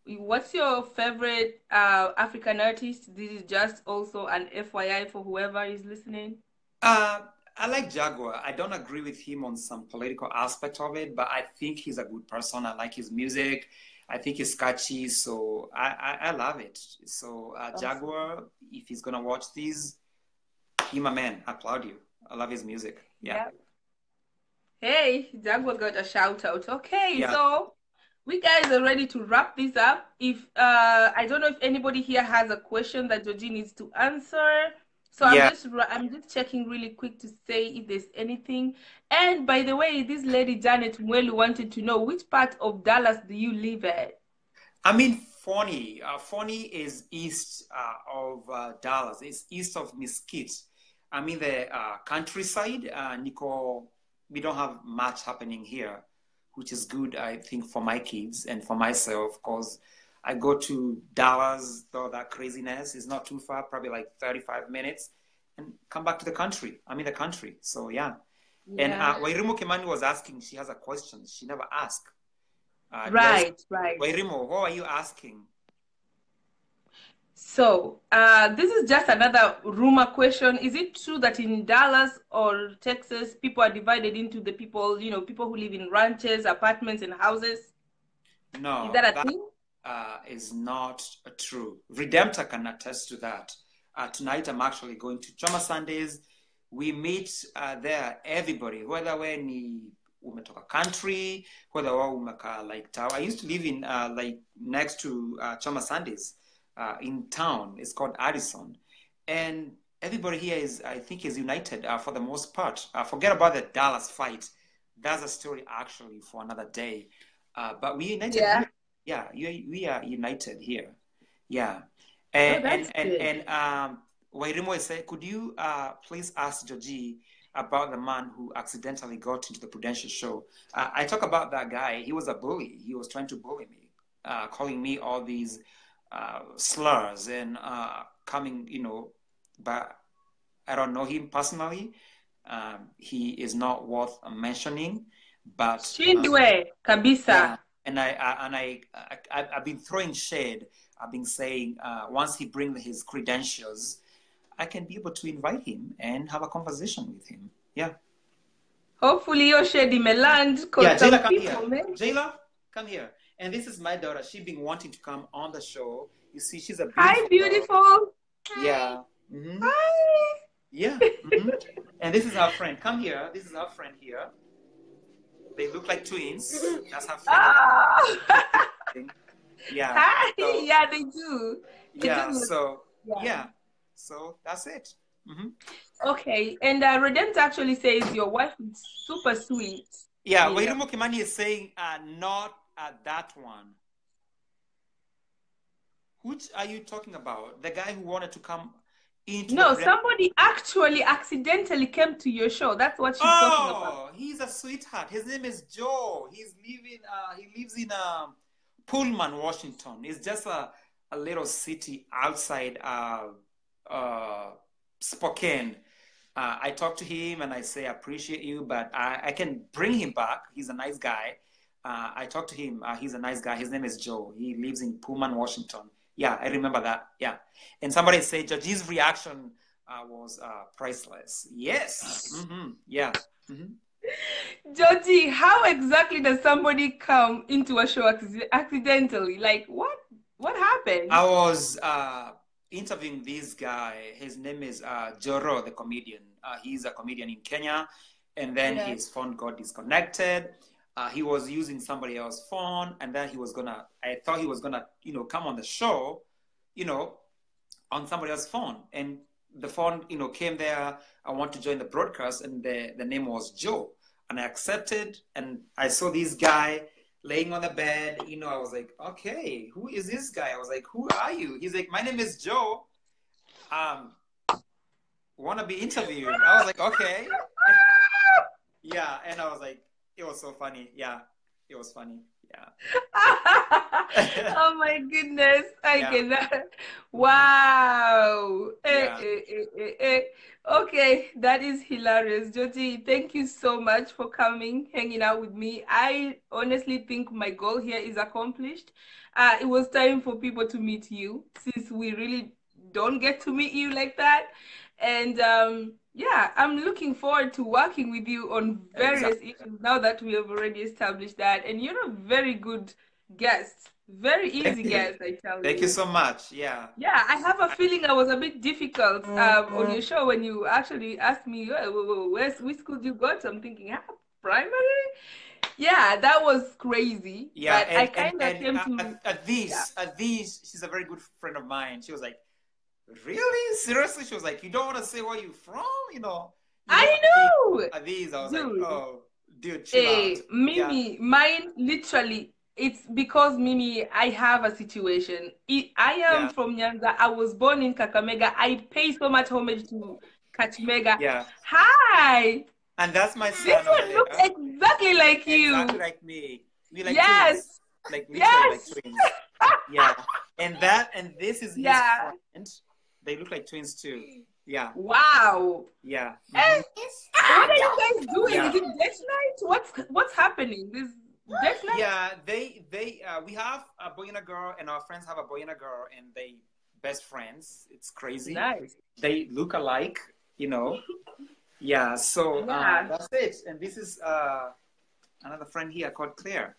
What's your favorite African artist? This is just also an FYI for whoever is listening. Uh, I like Jaguar. I don't agree with him on some political aspect of it, but I think he's a good person. I like his music. I think he's catchy, so I love it. So Awesome. Jaguar, if he's gonna watch these, he my man. I applaud you. I love his music. Yeah. Yeah. Hey, Jaguar got a shout out. Okay, Yeah. so we guys are ready to wrap this up. If I don't know if anybody here has a question that Georgie needs to answer. So Yeah. I'm just checking really quick to say if there's anything. And by the way, this lady Janet Mwelu wanted to know which part of Dallas do you live at? I mean, Forney. Forney is east of Dallas. It's east of Mesquite. I mean, the countryside. Nico, we don't have much happening here, which is good, I think, for my kids and for myself, because I go to Dallas, though that craziness is not too far, probably like 35 minutes, and come back to the country. I'm in the country. So, yeah. And Yeah. Wairimu Kimani was asking, she has a question. She never asked. Right, right. Wairimu, what are you asking? So, this is just another rumor question. Is it true that in Dallas or Texas, people are divided into the people, people who live in ranches, apartments, and houses? Is No, that a that thing? is not true. Redemptor can attest to that. Tonight, I'm actually going to Choma Sundays. We meet there, everybody, whether we're in umetoka country, whether umeka like town. I used to live in like next to Chama Sundays in town. It's called Addison, and everybody here is, I think, is united for the most part. Forget about the Dallas fight. That's a story actually for another day. But we united here. Yeah, we are united here. Yeah. And Wairimo said, could you please ask Georgie about the man who accidentally got into the Prudential show? I talk about that guy. He was a bully. He was trying to bully me, calling me all these slurs and coming, you know, but I don't know him personally. He is not worth mentioning, but Chindwe kabisa. Yeah, and I've been throwing shade. I've been saying once he brings his credentials, I can be able to invite him and have a conversation with him. Yeah. Hopefully your shade may land. Yeah, Jayla, come here. Jayla, come here. And this is my daughter. She's been wanting to come on the show. You see, she's a beautiful Hi, beautiful. Girl. Yeah. Mm-hmm. Hi. Yeah. Mm-hmm. And this is our friend. Come here. This is our friend here. They look like twins. That's her friend. Ah. Yeah. Hi. So, yeah, they do. Yeah. So yeah. So that's it. Mm-hmm. Okay. And Redemptor actually says your wife is super sweet. Yeah. Wairimo Kimani is saying not that one. Which are you talking about? The guy who wanted to come into somebody actually accidentally came to your show. That's what she's talking about. Oh, he's a sweetheart. His name is Joe. He lives in Pullman, Washington. It's just a little city outside Spokane. I talk to him and I say, I appreciate you, but I can bring him back. He's a nice guy. I talk to him. He's a nice guy. His name is Joe. He lives in Pullman, Washington. Yeah, I remember that. Yeah. And somebody said Georgie's reaction was priceless. Yes. Mm-hmm. Yeah. Mm-hmm. Georgie, how exactly does somebody come into a show accidentally? Like, what happened? I was interviewing this guy. His name is Joro, the comedian. He's a comedian in Kenya. And then his phone got disconnected. He was using somebody else's phone, and then I thought he was gonna, come on the show, on somebody else's phone. And the phone, came there. I want to join the broadcast, and the name was Joe. And I accepted, and I saw this guy laying on the bed. I was like, okay, who is this guy? I was like, who are you? He's like, my name is Joe. Want to be interviewed? I was like, okay. Yeah, and I was like, it was so funny. Yeah, it was funny. Yeah. Oh my goodness. I get that. Wow. Yeah. Okay, that is hilarious. Georgie, thank you so much for coming, hanging out with me. I honestly think my goal here is accomplished. It was time for people to meet you, since we really don't get to meet you like that. And yeah, I'm looking forward to working with you on various issues now that we have already established that. And you're a very good guest. Very easy guest, I tell you. Thank you so much. Yeah. Yeah, I have a feeling I was a bit difficult on your show when you actually asked me, which school you got? I'm thinking, primary? Yeah, that was crazy. Yeah, but I kind of came to... Adhish, she's a very good friend of mine. She was like, really? Seriously? She was like, you don't want to say where you're from? I know! Adhish, I was like, oh, dude, chill out. Mimi, mine literally... It's because, Mimi, I have a situation. I am from Nyanza. I was born in Kakamega. I pay so much homage to Kakamega. Yeah. Hi. And that's my son. This one looks exactly like you. Exactly like me. We like twins. Like literally like twins. Yeah. And this is his friend. They look like twins too. Yeah. Wow. Yeah. Mm-hmm. What are you guys doing? Yeah. Is it date night? What's happening? Yeah, we have a boy and a girl, and our friends have a boy and a girl, and they best friends. It's crazy. Nice. They look alike, Yeah, so that's it. And this is another friend here called Claire.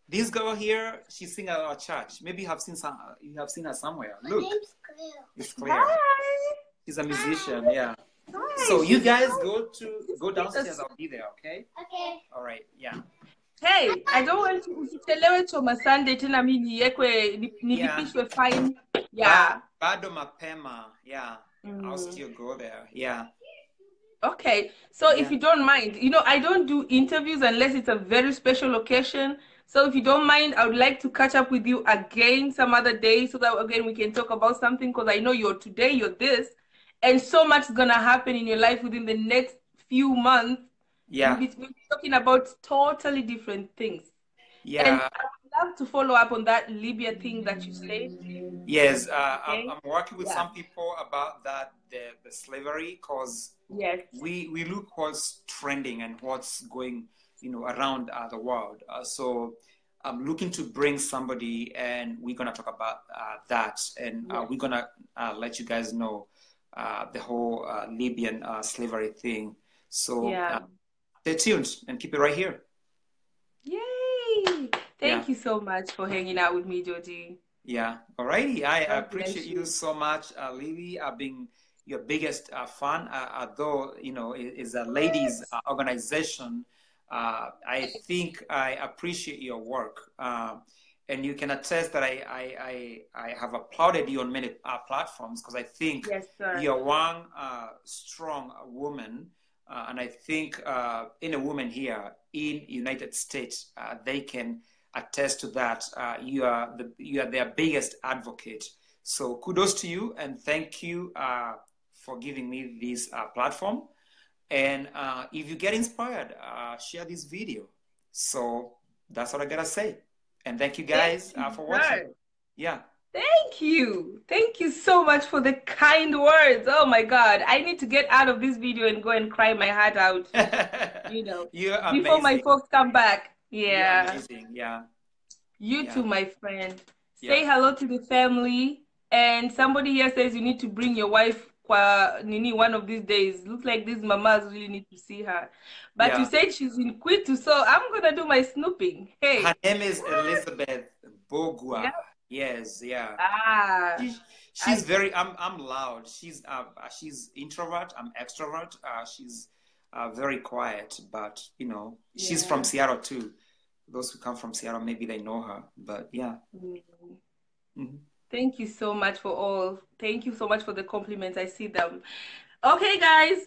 This girl here, she sings at our church. Maybe you have seen her somewhere. Look. My name's Claire. It's Claire. Hi. She's a musician, yeah. So you she's guys so go downstairs. I'll be there, okay? Okay. All right, yeah. Hey, I don't want to usichelewe choma Sunday tena mimi niwekwe nilipishwe fine. Yeah. Bado mapema. Yeah. I'll still go there. Yeah. Okay. So if you don't mind, you know, I don't do interviews unless it's a very special occasion. So if you don't mind, I would like to catch up with you again some other day so that again we can talk about something, because I know you're this, and so much is gonna happen in your life within the next few months. Yeah. We'll be talking about totally different things. Yeah. And I would love to follow up on that Libya thing that you said. Yes, Okay. I'm working with some people about that, the slavery, because we look what's trending and what's going, you know, around the world. So I'm looking to bring somebody, and we're gonna talk about that, and we're gonna let you guys know the whole Libyan slavery thing. So stay tuned and keep it right here. Yay! Thank you so much for hanging out with me, Georgie. Yeah, alrighty. I appreciate you so much, Lily. I've been your biggest fan, although, you know, it's a ladies organization. I think I appreciate your work. And you can attest that I have applauded you on many platforms, because I think you're one strong woman. And I think in a woman here in United States, they can attest to that. You are their biggest advocate. So kudos to you, and thank you for giving me this platform. And if you get inspired, share this video. So that's what I gotta say. And thank you guys for watching. Yeah. Thank you. Thank you so much for the kind words. Oh my God. I need to get out of this video and go and cry my heart out. You know, before my folks come back. Yeah. You're amazing. Yeah. You too, my friend. Say hello to the family. And somebody here says you need to bring your wife Nini one of these days. Looks like these mamas really need to see her. But you said she's in KWITU, so I'm gonna do my snooping. Hey. Her name is Elizabeth Mbugua. Yes, she's very I'm loud. She's introvert, I'm extrovert. She's very quiet, but you know, she's from Seattle too. Those who come from Seattle, maybe they know her, but yeah. Thank you so much thank you so much for the compliments. I see them. Okay, guys.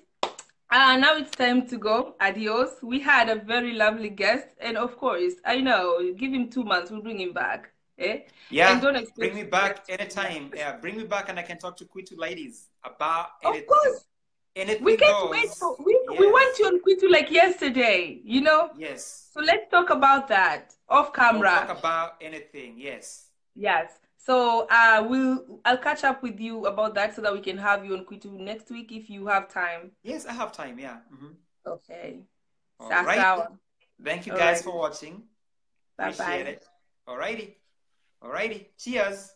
Now it's time to go. Adios. We had a very lovely guest, and of course, I know, give him 2 months, we'll bring him back. Yeah, and don't bring me back anytime. Yeah, bring me back, and I can talk to KWITU ladies about anything. Of course. Anything we can't goes. wait for we went you on KWITU like yesterday, you know? Yes. So let's talk about that off camera. We'll talk about anything, yes. Yes. So I'll catch up with you about that so that we can have you on KWITU next week if you have time. Yes, I have time, yeah. Okay. All right. Thank you guys for watching. Bye-bye. Appreciate it. Alrighty. Cheers.